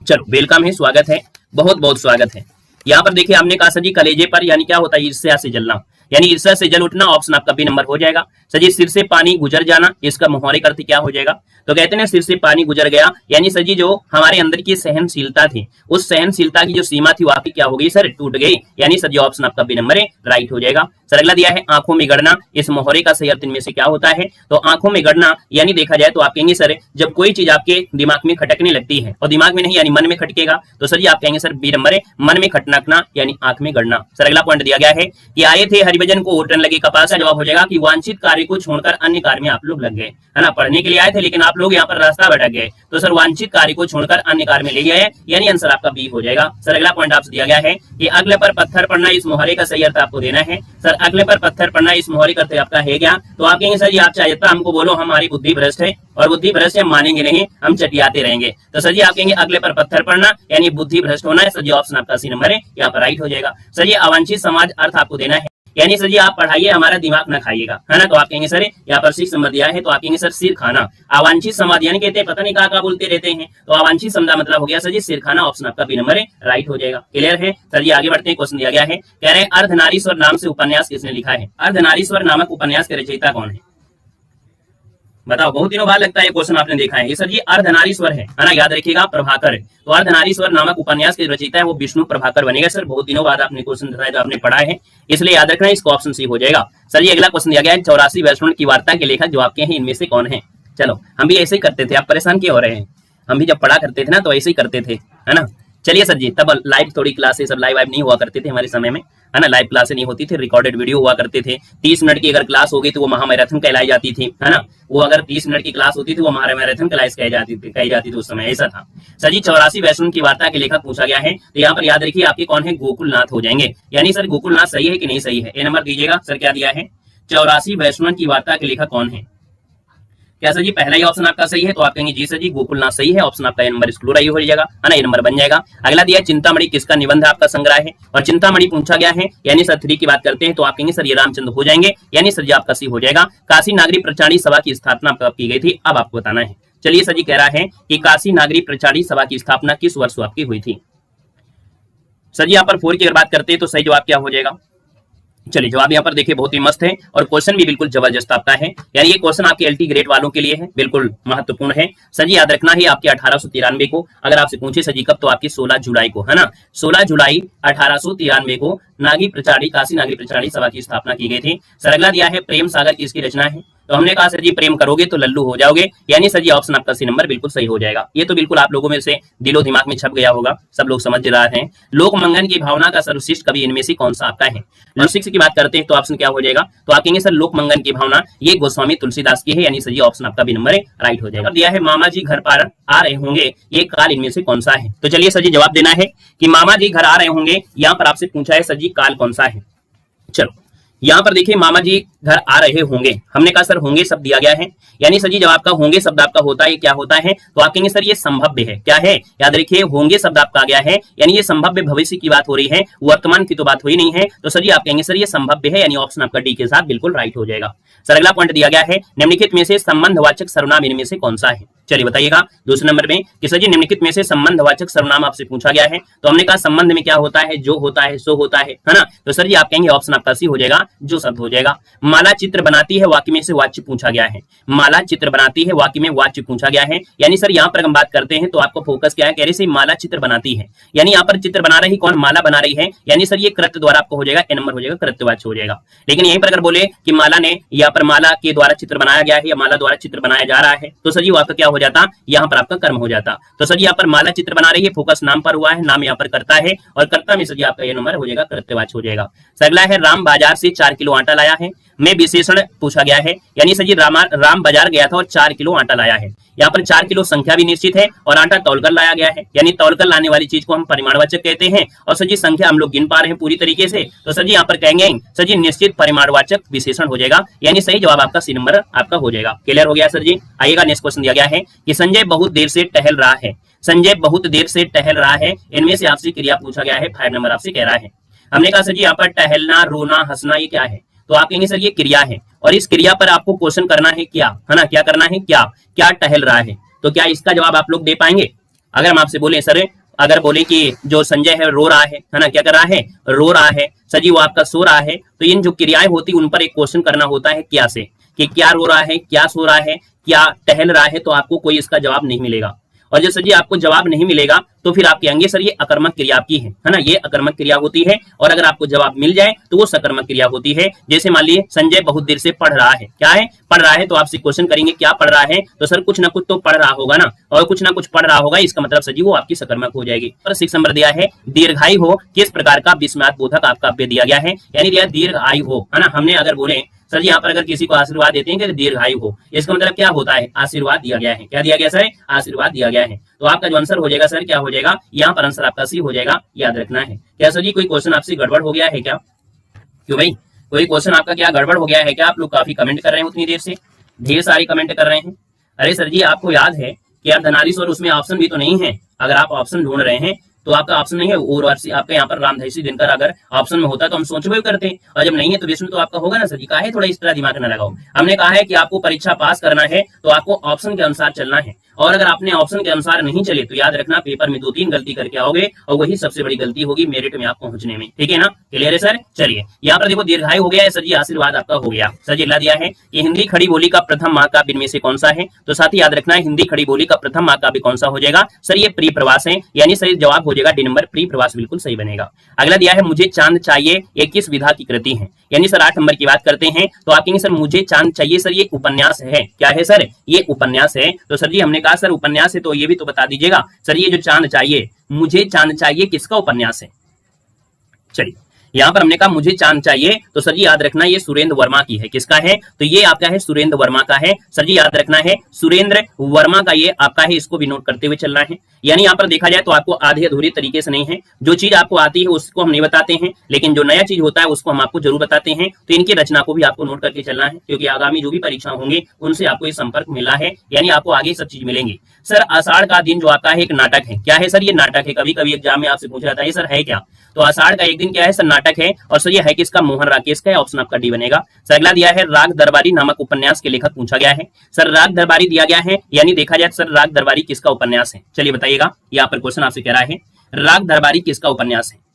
चलो वेलकम है, स्वागत है, बहुत बहुत स्वागत है। यहाँ पर देखिए हमने कहा सर जी कलेजे पर यानी क्या होता है, ईर्ष्या से जलना, यानी ईर्ष्या से जल उठना, ऑप्शन आपका बी नंबर हो जाएगा। सर जी सिर से पानी गुजर जाना, इसका मोहरे अर्थ क्या हो जाएगा, तो कहते हैं सिर से पानी गुजर गया, यानी सर जी जो हमारे अंदर की सहनशीलता थी, उस सहनशीलता की जो सीमा थी वो आपकी क्या हो गई सर, टूट गई, यानी सर जी ऑप्शन आपका बी नंबर है, राइट हो जाएगा। सर अगला दिया है आंखों में गड़ना, इस मोहरे का सही अर्थ इनमें से क्या होता है, तो आंखों में गड़ना यानी देखा जाए तो आप कहेंगे सर जब कोई चीज आपके दिमाग में खटकने लगती है, और दिमाग में नहीं यानी मन में खटकेगा, तो सर जी आप कहेंगे सर बी नंबर है, मन में खटकना यानी आंख में गड़ना। सर अगला पॉइंट दिया गया है कि आए थे हरिभजन को ओटन लगे कपास, का जवाब हो जाएगा कि वांछित कार्य को छोड़कर अन्य कार्य में आप लोग लग गए, है ना, पढ़ने के लिए आए थे लेकिन आप लोग यहाँ पर रास्ता भटक गए, तो सर वांछित कार्य को छोड़कर अन्य कार्य में ले गए, यानी आंसर आपका बी हो जाएगा। सर अगला पॉइंट आपसे दिया गया है कि अगले पर पत्थर पड़ना, इस मोहरे का सही अर्थ आपको देना है। सर अगले पर पत्थर पड़ना इस मोहरे का अर्थ आपका है क्या, तो आप कहेंगे सर जी आप चाहे तो हमको बोलो हमारी बुद्धि भ्रष्ट है, और बुद्धि भ्रष्ट हम मानेंगे नहीं, हम चटियाते रहेंगे, तो सर जी आप कहेंगे अगले पर पत्थर पड़ना यानी बुद्धि भ्रष्ट होना है, सर जी ऑप्शन आपका सी नंबर है, यहाँ पर राइट हो जाएगा। सर ये अवांछित समाज अर्थ आपको देना है, यानी सर जी आप पढ़ाइए हमारा दिमाग ना खाइएगा, है ना, तो आप कहेंगे सर यहाँ पर 6 नंबर दिया है, तो आप कहेंगे सर सिर खाना। अवांछित समाज यानी कहते हैं पता नहीं कहा बोलते रहते हैं, तो अवांछित समझा मतलब हो गया सर जी सिर खाना, ऑप्शन आपका बी नंबर है, राइट हो जाएगा। क्लियर है सर जी, आगे बढ़ते हैं, क्वेश्चन दिया गया है, कह रहे हैं अर्धनारीश्वर नाम से उपन्यास किसने लिखा है, अर्धनारीश्वर नामक उपन्यास के रचयिता कौन है, बताओ, बहुत दिनों बाद लगता है क्वेश्चन आपने देखा है, ये सर जी अर्धनारीश्वर है ना, याद रखिएगा प्रभाकर है, तो अर्धनारीश्वर नामक उपन्यास के रचयिता है वो विष्णु प्रभाकर बनेगा। सर बहुत दिनों बाद आपने क्वेश्चन बताया तो आपने पढ़ा है, इसलिए याद रखना है, इसको ऑप्शन सी हो जाएगा। सर ये अगला क्वेश्चन दिया गया है 84 वैष्णव की वार्ता के लेखक जो आपके हैं इनमें से कौन है, चलो हम भी ऐसे ही करते थे, आप परेशान क्यों हो रहे हैं, हम भी जब पढ़ा करते थे ना तो ऐसे ही करते थे, है ना। चलिए सर जी, तब लाइव थोड़ी क्लासेस सब लाइव नहीं हुआ करते थे हमारे समय में, है ना, लाइव क्लासें नहीं होती थी, रिकॉर्डेड वीडियो हुआ करते थे। 30 मिनट की अगर क्लास होगी तो वो महामैराथन कहलाई जाती थी, है ना, वो अगर 30 मिनट की क्लास होती थी वो महामैराथन क्लास कही जाती थी उस समय, ऐसा था। सर जी 84 वैष्णव की वार्ता के लेखक पूछा गया है, तो यहाँ पर याद रखिए आपके कौन है, गोकुलनाथ हो जाएंगे, यानी सर गोकुलनाथ सही है कि नहीं सही है, ए नंबर दीजिएगा। सर क्या दिया है, 84 वैष्णव की वार्ता के लेखक कौन है, क्या सर जी पहला ही ऑप्शन आपका सही है, तो आप कहेंगे जी सर जी गोकुलनाथ सही है, ऑप्शन आपका ए नंबर एक्सक्लूड हो जाएगा, है ना, ये नंबर बन जाएगा। अगला दिया चिंतामणि किसका निबंध आपका संग्रह है, और चिंतामणि पूछा गया है, यानी सर 3 की बात करते हैं तो आप कहेंगे सर ये रामचंद्र हो जाएंगे, यानी सर जी आपका सी हो जाएगा। काशी नागरी प्रचारी सभा की स्थापना कब की गई थी, अब आपको बताना है। चलिए सर जी कह रहा है कि काशी नागरी प्रचारी सभा की स्थापना किस वर्ष आपकी हुई थी। सर जी यहाँ पर 4 की अगर बात करते हैं तो सही जवाब क्या हो जाएगा, चलिए जवाब यहाँ पर देखिए बहुत ही मस्त है, और क्वेश्चन भी बिल्कुल जबरदस्त आपका है, यानी ये क्वेश्चन आपके एलटी ग्रेड वालों के लिए है, बिल्कुल महत्वपूर्ण है। सर जी याद रखना है आपके 1893 को अगर आपसे पूछे सर जी कब, तो आपकी 16 जुलाई को, है ना, 16 जुलाई 1893 को नागी प्रचारी काशी नागरी प्रचारी सभा की स्थापना की गई थी। सर अगला दिया है प्रेम सागर की इसकी रचना है, तो हमने कहा सर जी प्रेम करोगे तो लल्लू हो जाओगे, यानी सर जी ऑप्शन आपका सी नंबर बिल्कुल सही हो जाएगा। ये तो बिल्कुल आप लोगों में से दिलो दिमाग में छप गया होगा, सब लोग समझ रहे हैं। लोक मंगन की भावना का सर्वश्रेष्ठ कवि इनमें से कौन सा आपका है, और 6 की बात करते हैं तो ऑप्शन क्या हो जाएगा, तो आप कहेंगे सर लोक मंगन की भावना ये गोस्वामी तुलसीदास की है, यानी सर जी ऑप्शन आपका भी नंबर है, राइट हो जाएगा। दिया है मामा जी घर पर आ रहे होंगे, ये काल इनमें से कौन सा है, तो चलिए सर जी जवाब देना है कि मामा जी घर आ रहे होंगे, यहाँ पर आपसे पूछा है सर जी काल कौन सा है। चलो यहाँ पर देखिए मामा जी घर आ रहे होंगे, हमने कहा सर होंगे शब्द दिया गया है, यानी सर जी जब आपका होंगे शब्द आपका होता है क्या होता है, तो आप कहेंगे सर ये संभव्य है, क्या है, याद रखिए होंगे शब्द आपका आ गया है, यानी ये संभव्य भविष्य की बात हो रही है, वर्तमान की तो बात हुई नहीं है, तो सर जी आप कहेंगे सर ये संभव्य है, यानी ऑप्शन आपका डी के साथ बिल्कुल राइट हो जाएगा। सर अगला पॉइंट दिया गया है निम्नलिखित में से संबंधवाचक सर्वनाम इनमें से कौन सा है, चलिए बताइएगा। दूसरे नंबर में कि सर जी निम्नलिखित में से संबंधवाचक सर्वनाम आपसे पूछा गया है, तो हमने कहा संबंध में क्या होता है, जो होता है सो होता है ना, तो सर जी आप कहेंगे ऑप्शन आपका सी हो जाएगा, जो शब्द हो जाएगा। माला चित्र बनाती है वाक्य में से वाच्य पूछा गया है, माला चित्र बनाती है वाक्य में वाच्य पूछा गया है, यानी सर यहाँ पर हम बात करते हैं तो आपको फोकस क्या है, कह रहे से माला चित्र बनाती है, यानी यहाँ पर चित्र बना रही कौन, माला बना रही है, यानी सर ये कृत्य द्वारा आपको हो जाएगा, ए नंबर हो जाएगा, कृत्यवाच्य हो जाएगा। लेकिन यहीं पर अगर बोले कि माला ने, यहाँ पर माला के द्वारा चित्र बनाया गया है या माला द्वारा चित्र बनाया जा रहा है, तो सर जी आपका क्या हो जाता, यहाँ पर आपका कर्म हो जाता, तो सर जी यहाँ पर माला चित्र बना रही है, फोकस नाम पर हुआ है, नाम यहाँ पर करता है, और कर्ता में सर जी आपका ये नंबर हो जाएगा, कृत्यवाच्य हो जाएगा। अगला है राम बाजार से 4 किलो आटा लाया है, में विशेषण पूछा गया है, यानी सर जी राम बाजार गया था और 4 किलो आटा लाया है, यहाँ पर 4 किलो संख्या भी निश्चित है और आटा तौलकर लाया गया है, यानी तौलकर लाने वाली चीज को हम परिमाणवाचक कहते हैं, और सर जी संख्या हम लोग गिन पा रहे हैं पूरी तरीके से, तो सर जी यहाँ पर कहेंगे सर जी निश्चित परिमाणवाचक विशेषण हो जाएगा, यानी सही जवाब आपका सी नंबर आपका हो जाएगा। क्लियर हो गया सर जी। आइएगा नेक्स्ट क्वेश्चन दिया गया है कि संजय बहुत देर से टहल रहा है, संजय बहुत देर से टहल रहा है, इनमें से आपसे क्रिया पूछा गया है, 5 नंबर आपसे कह रहा है। हमने कहा सर जी यहाँ पर टहलना, रोना, हंसना ये क्या है, तो आप कहेंगे सर ये क्रिया है, और इस क्रिया पर आपको क्वेश्चन करना है क्या, है ना, क्या करना है, क्या क्या टहल रहा है, तो क्या इसका जवाब आप लोग दे पाएंगे। अगर हम आपसे बोले सर अगर बोले कि जो संजय है रो रहा है ना, क्या कर रहा है, रो रहा है। सर जी वो आपका सो रहा है, तो इन जो क्रियाएं होती उन पर एक क्वेश्चन करना होता है क्या से, कि क्या रो रहा है, क्या सो रहा है, क्या टहल रहा है, तो आपको कोई इसका जवाब नहीं मिलेगा। और जब सर जी आपको जवाब नहीं मिलेगा तो फिर आप कहेंगे सर ये अकर्मक क्रिया आपकी है ना, ये अकर्मक क्रिया होती है। और अगर आपको जवाब मिल जाए तो वो सकर्मक क्रिया होती है। जैसे मान लीजिए संजय बहुत देर से पढ़ रहा है, क्या है, पढ़ रहा है, तो आपसे क्वेश्चन करेंगे क्या पढ़ रहा है, तो सर कुछ ना कुछ तो पढ़ रहा होगा ना, और कुछ ना कुछ पढ़ रहा होगा, इसका मतलब सर जी वो आपकी सकर्मक हो जाएगी। और 6 नंबर दिया है दीर्घायु हो किस प्रकार का विस्मयात बोधक आपका काव्य दिया गया है, यानी दिया दीर्घायु हो, है ना। हमने अगर बोले सर जी यहाँ पर अगर किसी को आशीर्वाद देते हैं कि दीर्घायु हो, इसका मतलब क्या होता है, आशीर्वाद दिया गया है। क्या दिया गया सर, आशीर्वाद दिया गया है। तो आपका जो आंसर हो जाएगा सर क्या हो जाएगा, यहाँ पर आंसर आपका सी हो जाएगा, याद रखना है। क्या सर जी कोई क्वेश्चन आपसे गड़बड़ हो गया है क्या, क्यों भाई कोई क्वेश्चन आपका क्या गड़बड़ हो गया है क्या? आप लोग काफी कमेंट कर रहे हैं, उतनी देर से ढेर सारी कमेंट कर रहे हैं। अरे सर जी आपको याद है कि आप धनाधीश और उसमें ऑप्शन भी तो नहीं है। अगर आप ऑप्शन ढूंढ रहे हैं तो आपका ऑप्शन नहीं है, और आपका यहाँ पर रामधारी दिनकर अगर ऑप्शन में होता तो हम सोच भी करते, और जब नहीं है तो विष्णु तो आपका होगा ना। सर जी कहा है थोड़ा इस तरह दिमाग न लगाओ। हमने कहा है कि आपको परीक्षा पास करना है तो आपको ऑप्शन के अनुसार चलना है, और अगर आपने ऑप्शन के अनुसार नहीं चले तो याद रखना पेपर में 2-3 गलती करके आओगे, और वही सबसे बड़ी गलती होगी मेरिट में आप पहुंचने में। ठीक है ना, क्लियर है सर। चलिए यहाँ पर देखो दीर्घायु हो गया है, सर जी आशीर्वाद आपका हो गया। सर जी अगला दिया है कि हिंदी खड़ी बोली का प्रथम महाकाव्य इनमें से कौन सा है, तो साथ ही याद रखना है हिंदी खड़ी बोली का प्रथम महाकाव्य कौन सा हो जाएगा, सर ये प्री प्रवास है, यानी सही जवाब हो जाएगा डी नंबर, प्री प्रवास बिल्कुल सही बनेगा। अगला दिया है मुझे चांद चाहिए, ये किस विधा की कृति है, यानी सर 8 नंबर की बात करते हैं तो आप कहेंगे सर मुझे चांद चाहिए, सर ये उपन्यास है। क्या है सर, ये उपन्यास है। तो सर जी हमने कहा सर उपन्यास है तो ये भी तो बता दीजिएगा सर ये जो चांद चाहिए, मुझे चांद चाहिए किसका उपन्यास है। चलिए यहाँ पर हमने कहा मुझे चांद चाहिए, तो सर जी याद रखना ये सुरेंद्र वर्मा की है। किसका है, तो ये आपका है सुरेंद्र वर्मा का है। सर जी याद रखना है सुरेंद्र वर्मा का ये आपका है, इसको भी नोट करते हुए चलना है। यानी यहाँ पर देखा जाए तो आपको आधे अधूरे तरीके से नहीं है, जो चीज आपको आती है उसको हम नहीं बताते हैं, लेकिन जो नया चीज होता है उसको हम आपको जरूर बताते हैं। तो इनकी रचना को भी आपको नोट करके चलना है, क्योंकि आगामी जो भी परीक्षा होंगे उनसे आपको ये संपर्क मिला है, यानी आपको आगे सब चीज मिलेंगी। सर आषाढ़ का दिन जो आपका है एक नाटक है। क्या है सर, ये नाटक है। कभी कभी एग्जाम में आपसे पूछा जाता है सर है क्या, तो आषाढ़ का एक दिन क्या है सर, नाटक है। और सर ये है किसका, मोहन राकेश का है। ऑप्शन आपका डी बनेगा। सर अगला दिया है राग दरबारी नामक उपन्यास के लेखक पूछा गया है। सर राग दरबारी दिया गया है, यानी देखा जाए सर राग दरबारी किसका उपन्यास है, चलिए बताइएगा। यहाँ पर क्वेश्चन आपसे कह रहा है राग दरबारी किसका उपन्यास है।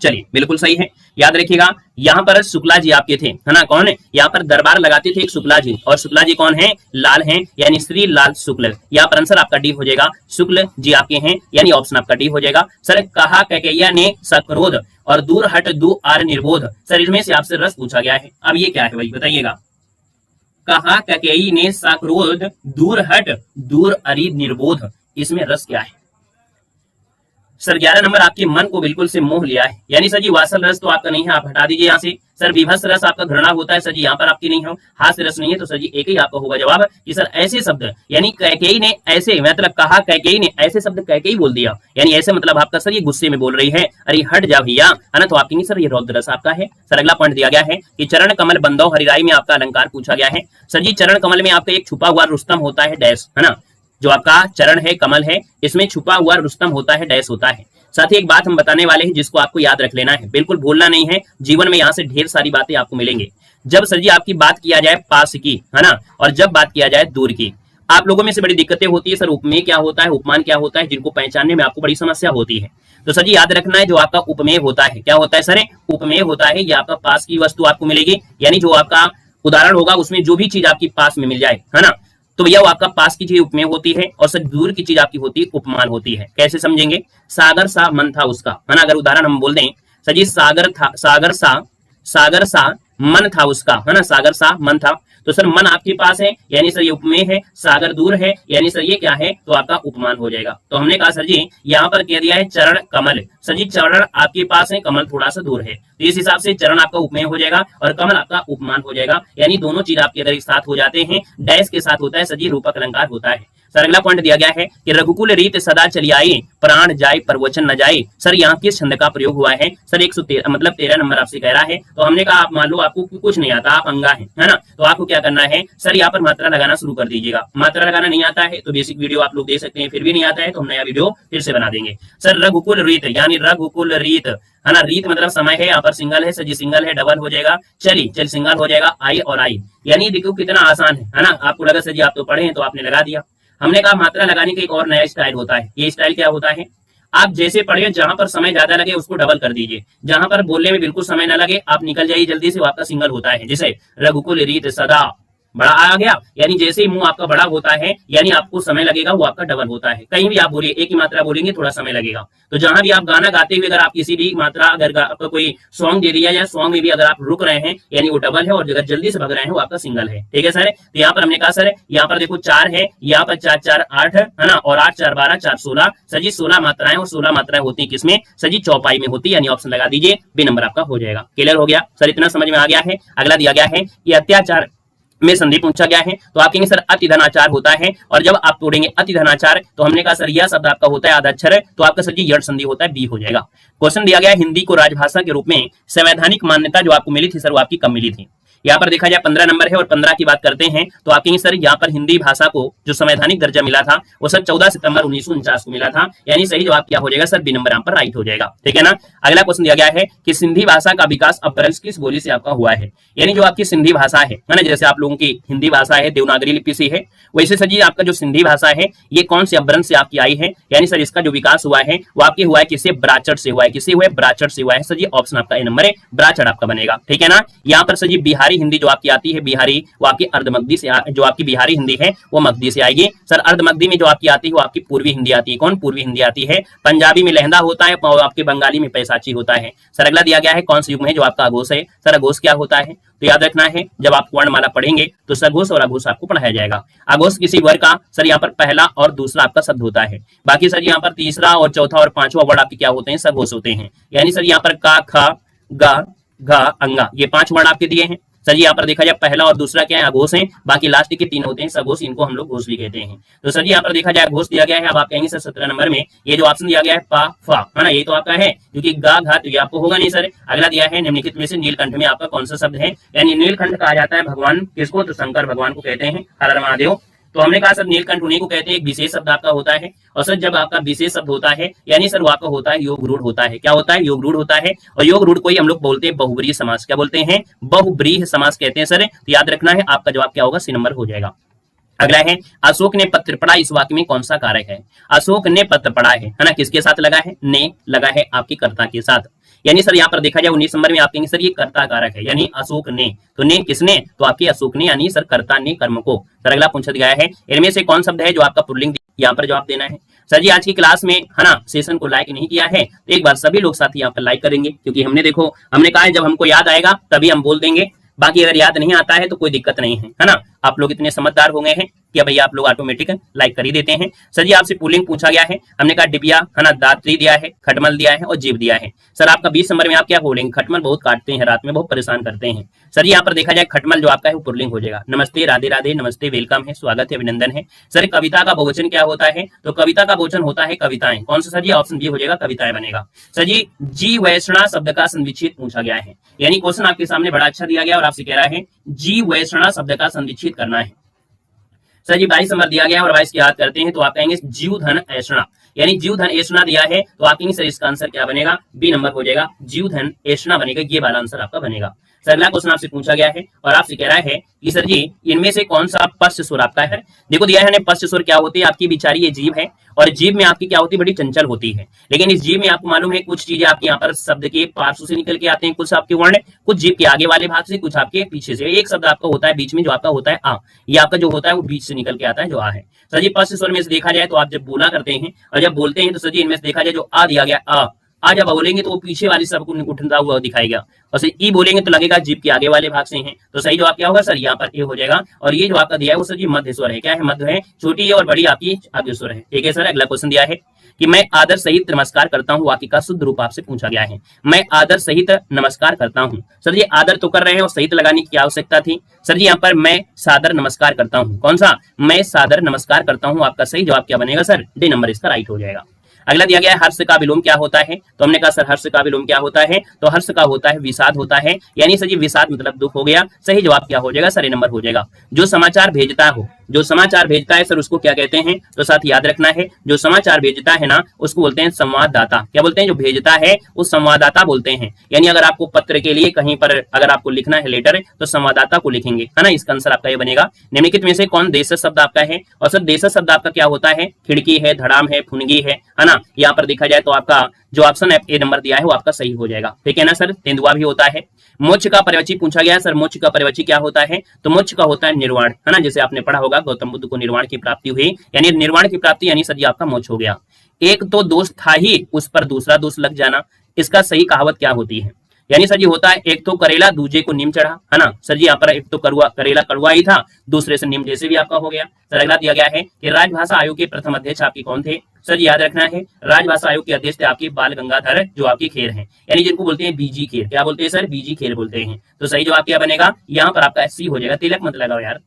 चलिए बिल्कुल सही है, याद रखिएगा। यहाँ पर शुक्ला जी आपके थे, है ना, कौन है, यहाँ पर दरबार लगाते थे एक शुक्ला जी, और शुक्ला जी कौन है, लाल हैं, यानी श्री लाल शुक्ल। यहाँ पर आंसर आपका डी हो जाएगा, शुक्ल जी आपके हैं, यानी ऑप्शन आपका डी हो जाएगा। सर कहा कैकेय्या ने सक्रोध और दूर हट दू आर निर्बोध, सर इसमें से आपसे रस पूछा गया है। अब ये क्या है भाई बताइएगा, कहा कैकेयी ने सक्रोध दूर हट दूर अरि निर्बोध, इसमें रस क्या है। सर 11 नंबर आपके मन को बिल्कुल से मोह लिया है, यानी सर जी वासल रस तो आपका नहीं है, आप हटा दीजिए यहाँ से। सर विभत्स रस आपका घृणा होता है, सर जी यहाँ पर आपकी नहीं हो। हास्य रस नहीं है, तो सर जी एक ही आपका होगा जवाब कि सर ऐसे शब्द, यानी कैकेयी ने ऐसे, मतलब कहा कैकेयी ने ऐसे शब्द कैकेयी बोल दिया, यानी ऐसे मतलब आपका सर ये गुस्से में बोल रही है, अरे हट जा भैया, है ना, तो आप कहेंगे सर ये रौद्र रस आपका है। सर अगला पॉइंट दिया गया है कि चरण कमल बंदो हरिराई में आपका अलंकार पूछा गया है। सर जी चरण कमल में आपका एक छुपा हुआ रुस्तम होता है, डैश, है ना, जो आपका चरण है कमल है, इसमें छुपा हुआ रुस्तम होता है, डैश होता है। साथ ही एक बात हम बताने वाले हैं जिसको आपको याद रख लेना है, बिल्कुल भूलना नहीं है। जीवन में यहाँ से ढेर सारी बातें आपको मिलेंगी। जब सर जी आपकी बात किया जाए पास की, है ना, और जब बात किया जाए दूर की, आप लोगों में से बड़ी दिक्कतें होती है, सर उपमेय क्या होता है, उपमान क्या होता है, जिनको पहचानने में आपको बड़ी समस्या होती है। तो सर जी याद रखना है जो आपका उपमेय होता है, क्या होता है सर, उपमेय होता है, ये आपका पास की वस्तु आपको मिलेगी, यानी जो आपका उदाहरण होगा उसमें जो भी चीज आपकी पास में मिल जाए, है ना, तो भैया वो आपका पास की चीज उपमेय होती है, और सर दूर की चीज आपकी होती है उपमान होती है। कैसे समझेंगे, सागर सा मन था उसका, है ना, अगर उदाहरण हम बोल दें सर जी सागर सा मन था उसका, है ना, सागर सा मन था, तो सर मन आपके पास है, यानी सर ये उपमेय है, सागर दूर है, यानी सर ये क्या है, तो आपका उपमान हो जाएगा। तो हमने कहा सर जी यहाँ पर कह दिया है चरण कमल, सर जी चरण आपके पास है, कमल थोड़ा सा दूर है, तो इस हिसाब से चरण आपका उपमेय हो जाएगा और कमल आपका उपमान हो जाएगा, यानी दोनों चीज आपके अगर एक साथ हो जाते हैं, डैश के साथ होता है सर जी रूपक अलंकार होता है। सर अगला पॉइंट दिया गया है कि रघुकुल रीत सदा चली आई, प्राण जाए पर वचन न जाए, सर यहाँ किस छंद का प्रयोग हुआ है। सर 113 मतलब 13 नंबर आपसे कह रहा है। तो हमने कहा आप मान लो आपको कुछ नहीं आता, आप अंगा है ना, तो आपको क्या करना है सर, यहाँ पर मात्रा लगाना शुरू कर दीजिएगा। मात्रा लगाना नहीं आता है तो बेसिक वीडियो आप लोग देख सकते हैं, फिर भी नहीं आता है तो हम नया वीडियो फिर से बना देंगे। सर रघुकुल रीत, यानी रघुकुल रीत, है ना, रीत मतलब समय है, यहाँ पर सिंगल है, सर जी सिंगल है, डबल हो जाएगा, चल सिंगल हो जाएगा, आई और आई, यानी देखो कितना आसान है ना। आपको लगा सर जी आप तो पढ़े हैं तो आपने लगा दिया। हमने कहा मात्रा लगाने का एक और नया स्टाइल होता है। ये स्टाइल क्या होता है, आप जैसे पढ़िए जहां पर समय ज्यादा लगे उसको डबल कर दीजिए, जहां पर बोलने में बिल्कुल समय ना लगे आप निकल जाइए जल्दी से, वो आपका सिंगल होता है। जैसे रघुकुल रीत सदा, बड़ा आ गया, यानी जैसे ही मुंह आपका बड़ा होता है यानी आपको समय लगेगा वो आपका डबल होता है। कहीं भी आप बोलिए एक ही मात्रा बोलेंगे थोड़ा समय लगेगा। तो जहां भी आप गाना गाते हुए अगर आप किसी भी मात्रा अगर आपका कोई सॉन्ग दे दिया या सॉन्ग में भी अगर आप रुक रहे हैं यानी वो डबल है, और अगर जल्दी से भग रहे हैं वो आपका सिंगल है। ठीक है सर, तो यहाँ पर हमने कहा सर यहाँ पर देखो 4 है, यहाँ पर 4 4 8 है ना, और 8 4 12 4 16 सर जी 16 मात्राएं, और 16 मात्राएं होती है किसमें सर जी, चौपाई में होती है, यानी ऑप्शन लगा दीजिए, बी नंबर आपका हो जाएगा। क्लियर हो गया सर, इतना समझ में आ गया है। अगला दिया गया है कि अत्याचार में संधि पूछा गया है, तो आप कहेंगे सर अति धनाचार होता है, और जब आप तोड़ेंगे अति धनाचार तो हमने कहा सर यह शब्द आपका होता है आधा अक्षर है, तो आपका सर जी यड़ संधि होता है, बी हो जाएगा। क्वेश्चन दिया गया है हिंदी को राजभाषा के रूप में संवैधानिक मान्यता जो आपको मिली थी सर वो आपकी कब मिली थी। यहाँ पर देखा जाए 15 नंबर है, और 15 की बात करते हैं तो आप कहेंगे सर यहाँ पर हिंदी भाषा को जो संवैधानिक दर्जा मिला था वो सर 14 सितंबर 1949 को मिला था, यानी सही जवाब क्या हो जाएगा सर, बी नंबर यहाँ पर राइट हो जाएगा। ठीक है ना। अगला क्वेश्चन दिया गया है कि सिंधी भाषा का विकास अपभ्रंश किस बोली से आपका हुआ है, यानी जो आपकी सिंधी भाषा है ना, जैसे आप लोगों की हिंदी भाषा है देवनागरी लिपि से है, वैसे सर जी आपका जो सिंधी भाषा है ये कौन से अपभ्रंश से आपकी आई है, यानी सर इसका जो विकास हुआ है वो आपके हुआ है किससे, ब्राचट से हुआ है। किससे हुआ है, ब्राचट से हुआ है। सर जी ऑप्शन आपका ए नंबर है, ब्राचट आपका बनेगा। ठीक है ना। यहाँ पर सर जी बिहारी हिंदी जो आपकी आती है, बिहारी वो आपकी अर्धमगधी से, जो आपकी बिहारी हिंदी है वो मगधी से आएगी। सर अर्धमगधी में जो आपकी आती है वो आपकी पूर्वी हिंदी आती है। कौन, पूर्वी हिंदी आती है। पंजाबी में लहंदा होता है, और आपके बंगाली में पैसाची होता है। सर अगला दिया गया है कौन से युग में जो आपका अघोष है, सर अघोष क्या होता है, तो याद रखना है जब आप वर्णमाला पढ़ेंगे तो सघोष और अघोष आपको पढ़ाया जाएगा। अघोष किसी वर्ग का सर यहाँ पर पहला और दूसरा आपका शब्द होता है, बाकी सर यहाँ पर तीसरा और चौथा और पांचवा वर्ड आपके क्या होते हैं, सघोष होते हैं। यानी सर यहाँ पर का, खा, गा, घा, अंगा, ये 5 वर्ड आपके दिए हैं। सर जी यहाँ पर देखा जाए पहला और दूसरा क्या है, अघोष है, बाकी लास्ट के 3 होते हैं सघोष, इनको हम लोग घोष भी कहते हैं। तो सर जी यहाँ पर देखा जाए घोष दिया गया है। अब आप कहेंगे सर 17 नंबर में ये जो ऑप्शन दिया गया है पा फा है ना, ये तो आपका है, क्योंकि गा घा तो ये आपको होगा नहीं सर। अगला दिया है निम्नलिखित में से नीलकंठ में आपका कौन सा शब्द है, यानी नीलकंठ कहा जाता है भगवान किसको, तो शंकर भगवान को कहते हैं, हर हर महादेव। तो हमने कहा सर नीलकंठ उन्हीं को कहते हैं, एक विशेष शब्द आपका होता है, और सर जब आपका विशेष शब्द होता है यानी सर वो आपका होता है योग रूढ़ होता है। क्या होता है, योग रूढ़ होता है। और योग रूढ़ को ही हम लोग बोलते हैं बहुब्रीहि समास। क्या बोलते हैं, बहुब्रीहि समास कहते हैं सर। तो याद रखना है आपका जवाब क्या होगा, सी नंबर हो जाएगा। अगला है अशोक ने पत्र पढ़ा, इस वाक्य में कौन सा कारक है। अशोक ने पत्र पढ़ा है ना, किसके साथ लगा है, ने लगा है आपकी कर्ता के साथ। यानी सर यहाँ पर देखा जाए 19 नंबर में आप कहेंगे सर ये कर्ता कारक है, यानी अशोक ने, तो ने किसने, तो आपके अशोक ने, यानी सर कर्ता ने कर्म को। सर अगला पूछा गया है इनमें से कौन शब्द है जो आपका पुल्लिंग, यहाँ पर जवाब देना है। सर जी आज की क्लास में है ना सेशन को लाइक नहीं किया है तो एक बार सभी लोग साथी यहाँ पर लाइक करेंगे, क्योंकि हमने कहा है जब हमको याद आएगा तभी हम बोल देंगे, बाकी अगर याद नहीं आता है तो कोई दिक्कत नहीं है ना। आप लोग इतने समझदार हो गए हैं कि भैया आप लोग ऑटोमेटिक लाइक कर ही देते हैं। सर जी आपसे पुलिंग पूछा गया है, हमने कहा डिबिया है ना, दात्री दिया है, खटमल दिया है और जीव दिया है। सर आपका 20 नंबर में आप क्या बोलेंगे, खटमल बहुत काटते हैं रात में, बहुत परेशान करते हैं। सर यहाँ पर देखा जाए खटमल जो आपका है वो पुल्लिंग हो जाएगा। नमस्ते, राधे राधे, नमस्ते, वेलकम है, स्वागत है, अभिनंदन है। सर कविता का बहुवचन क्या होता है, तो कविता का बहुवचन होता है कविताएं। कौन सा सर जी, ऑप्शन बी हो जाएगा, कविताएं बनेगा। सर जी जी वैष्णा शब्द का संविच्छेद पूछा गया है, यानी क्वेश्चन आपके सामने बड़ा अच्छा दिया गया और आपसे कह रहा है जी वैष्णा शब्द का संविच्छेद करना है। सर जी 22 नंबर दिया गया और 22 की याद करते हैं तो आप कहेंगे जीव धन ऐषणा, यानी जीव धन ऐषणा दिया है तो आप कहेंगे सर इसका आंसर क्या बनेगा, बी नंबर हो जाएगा, जीव धन ऐषणा बनेगा, ये वाला आंसर आपका बनेगा। सर अगला क्वेश्चन आपसे पूछा गया है और आपसे कह रहा है कि सर जी इनमें से कौन सा पश्च स्वर आपका है। देखो दिया है पश्च स्वर क्या होती है, आपकी बिचारी ये जीव है और जीव में आपकी क्या होती है, बड़ी चंचल होती है। लेकिन इस जीव में आपको मालूम है कुछ चीजें आपके यहाँ पर शब्द के पार्श्व से निकल के आते हैं, कुछ आपके वर्ण, कुछ जीव के आगे वाले भाग से, कुछ आपके पीछे से। एक शब्द आपका होता है बीच में जो आपका होता है आ, ये आपका जो होता है वो बीच से निकल के आता है जो आ है। सर जी पश्च स्वर में से देखा जाए तो आप जब बोला करते हैं और जब बोलते हैं तो सर जी इनमें से देखा जाए जो आ दिया गया आ जब बोलेंगे तो वो पीछे वाली शब्द को उठता हुआ दिखाएगा, और सर ई बोलेंगे तो लगेगा जीभ के आगे वाले भाग से हैं। तो सही जवाब क्या होगा सर, यहाँ पर ए हो जाएगा। और ये जो आपका दिया है वो सर जी मध्य स्वर है। क्या है, मध्य है, छोटी है और बड़ी आपकी आगे स्वर है। ठीक है सर। अगला क्वेश्चन दिया है कि मैं आदर सहित नमस्कार करता हूँ, वाक्य का शुद्ध रूप आपसे पूछा गया है। मैं आदर सहित नमस्कार करता हूँ। सर जी आदर तो कर रहे हैं और सहित लगाने की क्या आवश्यकता थी। सर जी यहाँ पर मैं सादर नमस्कार करता हूँ, कौन सा, मैं सादर नमस्कार करता हूँ। आपका सही जवाब क्या बनेगा सर, डी नंबर इसका राइट हो जाएगा। अगला दिया गया है हर्ष का विलोम क्या होता है, तो हमने कहा सर हर्ष का विलोम क्या होता है, तो हर्ष का होता है विषाद होता है, यानी सर जी विषाद मतलब दुख हो गया। सही जवाब क्या हो जाएगा सर, ए नंबर हो जाएगा। जो समाचार भेजता हो, जो समाचार भेजता है सर उसको क्या कहते हैं, तो साथ याद रखना है जो समाचार भेजता है ना उसको बोलते हैं संवाददाता। क्या बोलते हैं, जो भेजता है वो संवाददाता बोलते हैं। यानी अगर आपको पत्र के लिए कहीं पर अगर आपको लिखना है लेटर तो संवाददाता को लिखेंगे, है ना। इसका आंसर आपका ये बनेगा। निम्नलिखित में से कौन देशज शब्द आपका है, और सर देशज शब्द आपका क्या होता है, खिड़की है, धड़ाम है, फुनगी है ना। यहाँ पर देखा जाए तो आपका जो ऑप्शन ए नंबर दिया है वो आपका सही हो जाएगा, ठीक है ना सर। तेंदुआ भी होता है। मोक्ष का पर्यवची पूछा गया सर, मोक्ष का पर्यवची क्या होता है, तो मोक्ष का होता है निर्वाण, है ना। जैसे आपने पढ़ा होगा गौतम बुद्ध को निर्वाण की प्राप्ति हुई, यानी निर्वाण की प्राप्ति यानी सर ये आपका मोक्ष हो गया। एक तो दोष था ही उस पर दूसरा दोष लग जाना, इसका सही कहावत क्या होती है, यानी सर ये होता है एक तो करेला दूजे को नीम चढ़ा, है ना। सर जी यहाँ पर एक तो करेला कड़वा ही था, दूसरे से नीम जैसे भी आपका हो गया। सर अगला दिया गया है कि राजभाषा आयोग के प्रथम अध्यक्ष आपके कौन थे, सर याद रखना है राजभाषा आयोग के अध्यक्ष थे आपके बाल गंगाधर जो आपकी खेर हैं, यानी जिनको बोलते हैं बीजी खेर। क्या बोलते हैं सर, बीजी खेर बोलते हैं। तो सही जवाब क्या बनेगा, यहाँ पर आपका सी हो जाएगा। तिलक मत लगाओ यार,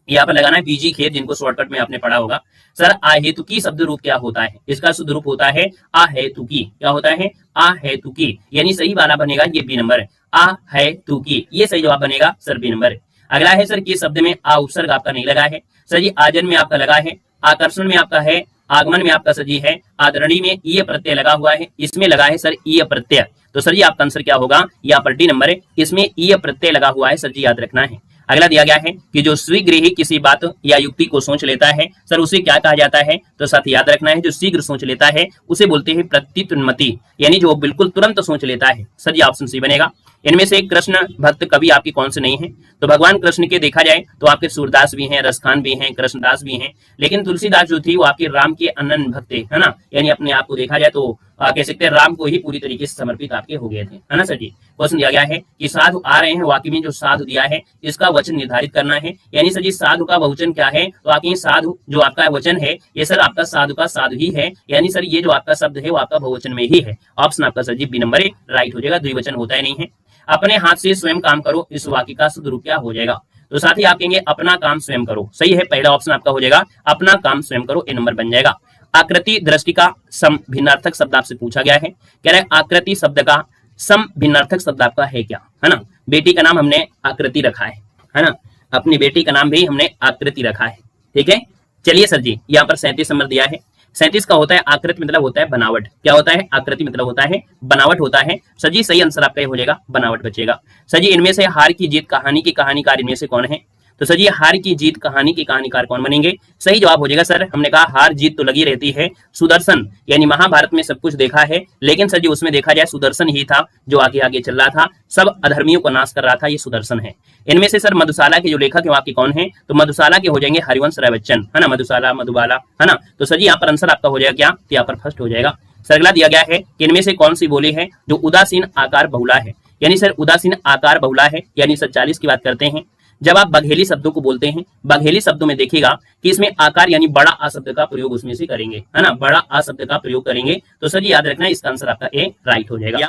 यहाँ पर लगाना है बीजी खेर, जिनको शॉर्टकट में आपने पढ़ा होगा। सर अहेतुकी शब्द रूप क्या होता है, इसका शुद्ध रूप होता है अहेतुकी। क्या होता है, अहेतुकी, यानी सही वाला बनेगा ये बी नंबर, अहेतुकी, ये सही जवाब बनेगा सर बी नंबर। अगला है सर किस शब्द में आ उपसर्ग आपका नहीं लगा है, सर जी आजन में आपका लगा है, आकर्षण में आपका है, आगमन में आपका सर जी है, आदरणी में ईय प्रत्यय लगा हुआ है, इसमें लगा है सर ईय प्रत्यय। तो सर जी आपका आंसर क्या होगा, यहाँ पर डी नंबर है, इसमें ईय प्रत्यय लगा हुआ है, सर जी याद रखना है। अगला दिया गया है कि जो शीघ्र ही किसी बात या युक्ति को सोच लेता है सर उसे क्या कहा जाता है, तो साथ याद रखना है जो शीघ्र सोच लेता है उसे बोलते हैं प्रत्युन्मति, यानी जो बिल्कुल तुरंत सोच लेता है। सर जी ऑप्शन सी बनेगा। इनमें से कृष्ण भक्त कवि आपके कौन से नहीं है, तो भगवान कृष्ण के देखा जाए तो आपके सूरदास भी हैं, रसखान भी हैं, कृष्णदास भी हैं, लेकिन तुलसीदास जो थी वो आपके राम के अनन्य भक्त थे, है ना। यानी अपने आप को देखा जाए तो कह सकते हैं राम को ही पूरी तरीके से समर्पित आपके हो गए थे, है ना सर जी। क्वेश्चन दिया गया है कि साधु आ रहे हैं, वाक्य में जो साधु दिया है इसका वचन निर्धारित करना है, यानी सर जी साधु का बहुवचन क्या है, तो आपके साधु जो आपका वचन है ये सर आपका साधु का साधु ही है, यानी सर ये जो आपका शब्द है वो आपका बहुवचन में ही है। ऑप्शन आपका sir ji B number right हो जाएगा, द्विवचन होता ही नहीं है। अपने हाथ से स्वयं काम करो, इस वाक्य का शुद्ध रूप क्या हो जाएगा, तो साथ ही आप कहेंगे अपना काम स्वयं करो, सही है, पहला ऑप्शन आपका हो जाएगा अपना काम स्वयं करो, ए नंबर बन जाएगा। आकृति दृष्टि का सम भिन्नार्थक शब्द आपसे पूछा गया है, कह रहे आकृति शब्द का सम भिन्नार्थक शब्द आपका है क्या, है ना। बेटी का नाम हमने आकृति रखा है ना, अपनी बेटी का नाम भी हमने आकृति रखा है, ठीक है। चलिए सर जी यहाँ पर 37 नंबर दिया है, 37 का होता है आकृति मतलब होता है बनावट। क्या होता है, आकृति मतलब होता है बनावट होता है। सर जी सही आंसर आपका हो जाएगा बनावट बचेगा। सर जी इनमें से हार की जीत कहानी की कहानीकार इनमें से कौन है, तो सर जी हार की जीत कहानी की कहानीकार कौन बनेंगे, सही जवाब हो जाएगा सर, हमने कहा हार जीत तो लगी रहती है, सुदर्शन, यानी महाभारत में सब कुछ देखा है लेकिन सर जी उसमें देखा जाए सुदर्शन ही था जो आगे आगे चल रहा था, सब अधर्मियों को नाश कर रहा था, ये सुदर्शन है। इनमें से सर मधुशाला के जो लेखक है आपके कौन है, तो मधुशाला के हो जाएंगे हरिवंश राय बच्चन, है ना, मधुशाला मधुबाला, है ना। तो सर जी यहाँ पर आंसर आपका हो जाएगा क्या, यहाँ पर फर्स्ट हो जाएगा। सर अगला दिया गया है कि इनमें से कौन सी बोली है जो उदासीन आकार बहुला है, यानी सर उदासीन आकार बहुला है, यानी सर 40 की बात करते हैं। जब आप बघेली शब्दों को बोलते हैं, बघेली शब्दों में देखिएगा कि इसमें आकार यानी बड़ा आ शब्द का प्रयोग उसमें से करेंगे, है ना, बड़ा आ शब्द का प्रयोग करेंगे। तो सर जी याद रखना इसका आंसर आपका ए राइट हो जाएगा।